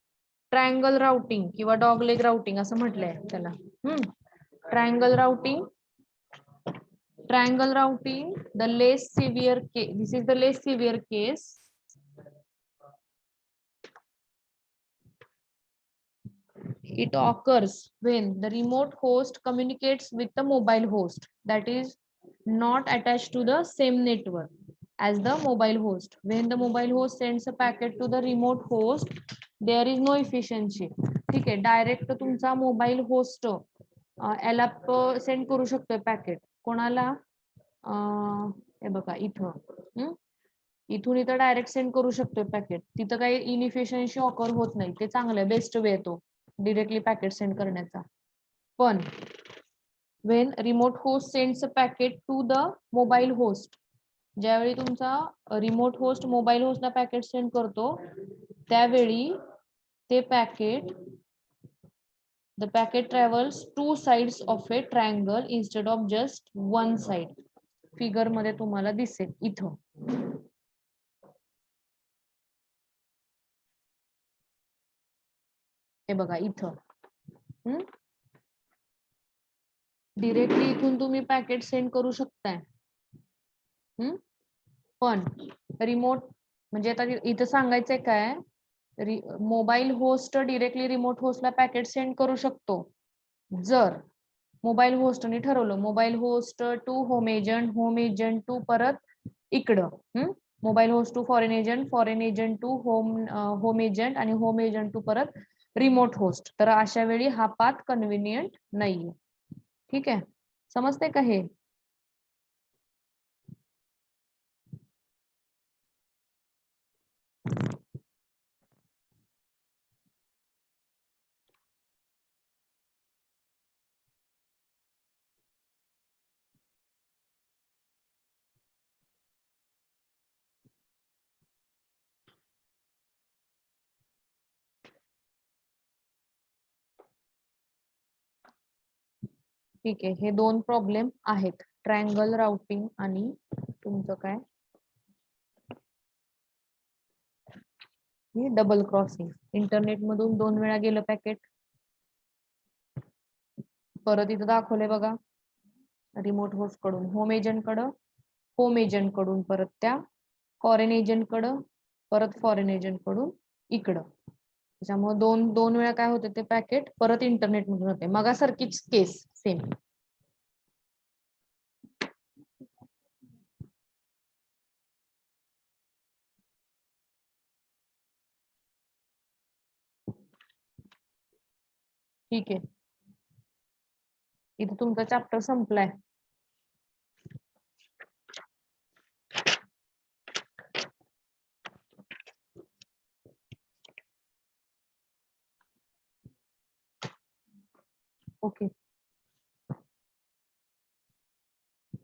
ट्रायंगल राउटिंग किंवा डॉग लेग राउटिंग असं म्हटलंय त्याला. Triangle routing, the less severe case. This is the less severe case. It occurs when the remote host communicates with the mobile host that is not attached to the same network as the mobile host. When the mobile host sends a packet to the remote host, there is no efficiency. ठीक आहे, direct तुमचा mobile host याला send करू शकतोय packet. कोणाला? हे बघा इथं इथून इथं डायरेक्ट सेंड करू शकतोय पॅकेट. तिथं काही इनइफिशियन्सी ऑकर होत नाही. ते चांगलं बेस्ट वे तो डिरेक्टली पॅकेट सेंड करण्याचा. पण when remote host sends a packet to the mobile host, ज्यावेळी तुमचा रिमोट होस्ट मोबाईल होस्टला पॅकेट सेंड करतो त्यावेळी ते packet the packet travels two sides of a triangle instead of just one side. Figure मध्ये तुम्हाला दिसेल इथं. हे बघा इथं डिरेक्टली इथून तुम्ही पॅकेट सेंड करू शकताय. पण रिमोट म्हणजे आता इथं सांगायचंय काय, मोबाईल होस्ट डिरेक्टली रिमोट होस्टला पॅकेट सेंड करू शकतो जर मोबाईल होस्टने ठरवलं mobile host to home agent to परत इकडं mobile host to foreign agent to home agent आणि होम एजंट टू परत रिमोट होस्ट. तर अशा वेळी हा पाथ कन्व्हिनियंट नाहीये. ठीक आहे, समजते का हे? ठीक आहे, हे दोन प्रॉब्लेम आहेत, ट्रायंगल राउटिंग आणि तुमचं काय डबल क्रॉसिंग. इंटरनेट मधून 2 वेळा गेलं पॅकेट, परत इथं दाखवलंय बघा रिमोट होस्ट कडून होम एजंट कडून परत त्या फॉरेन एजंट कडं, परत फॉरेन एजंट कडून इकडं. त्याच्यामुळे दोन वेळा काय होते ते पॅकेट परत इंटरनेट मधून होते. मगासारखीच केस सेम. ठीक आहे, इथे तुमचा चॅप्टर संपलाय. ओके,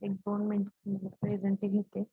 1-2 मिनिट प्रेझेंट घेते.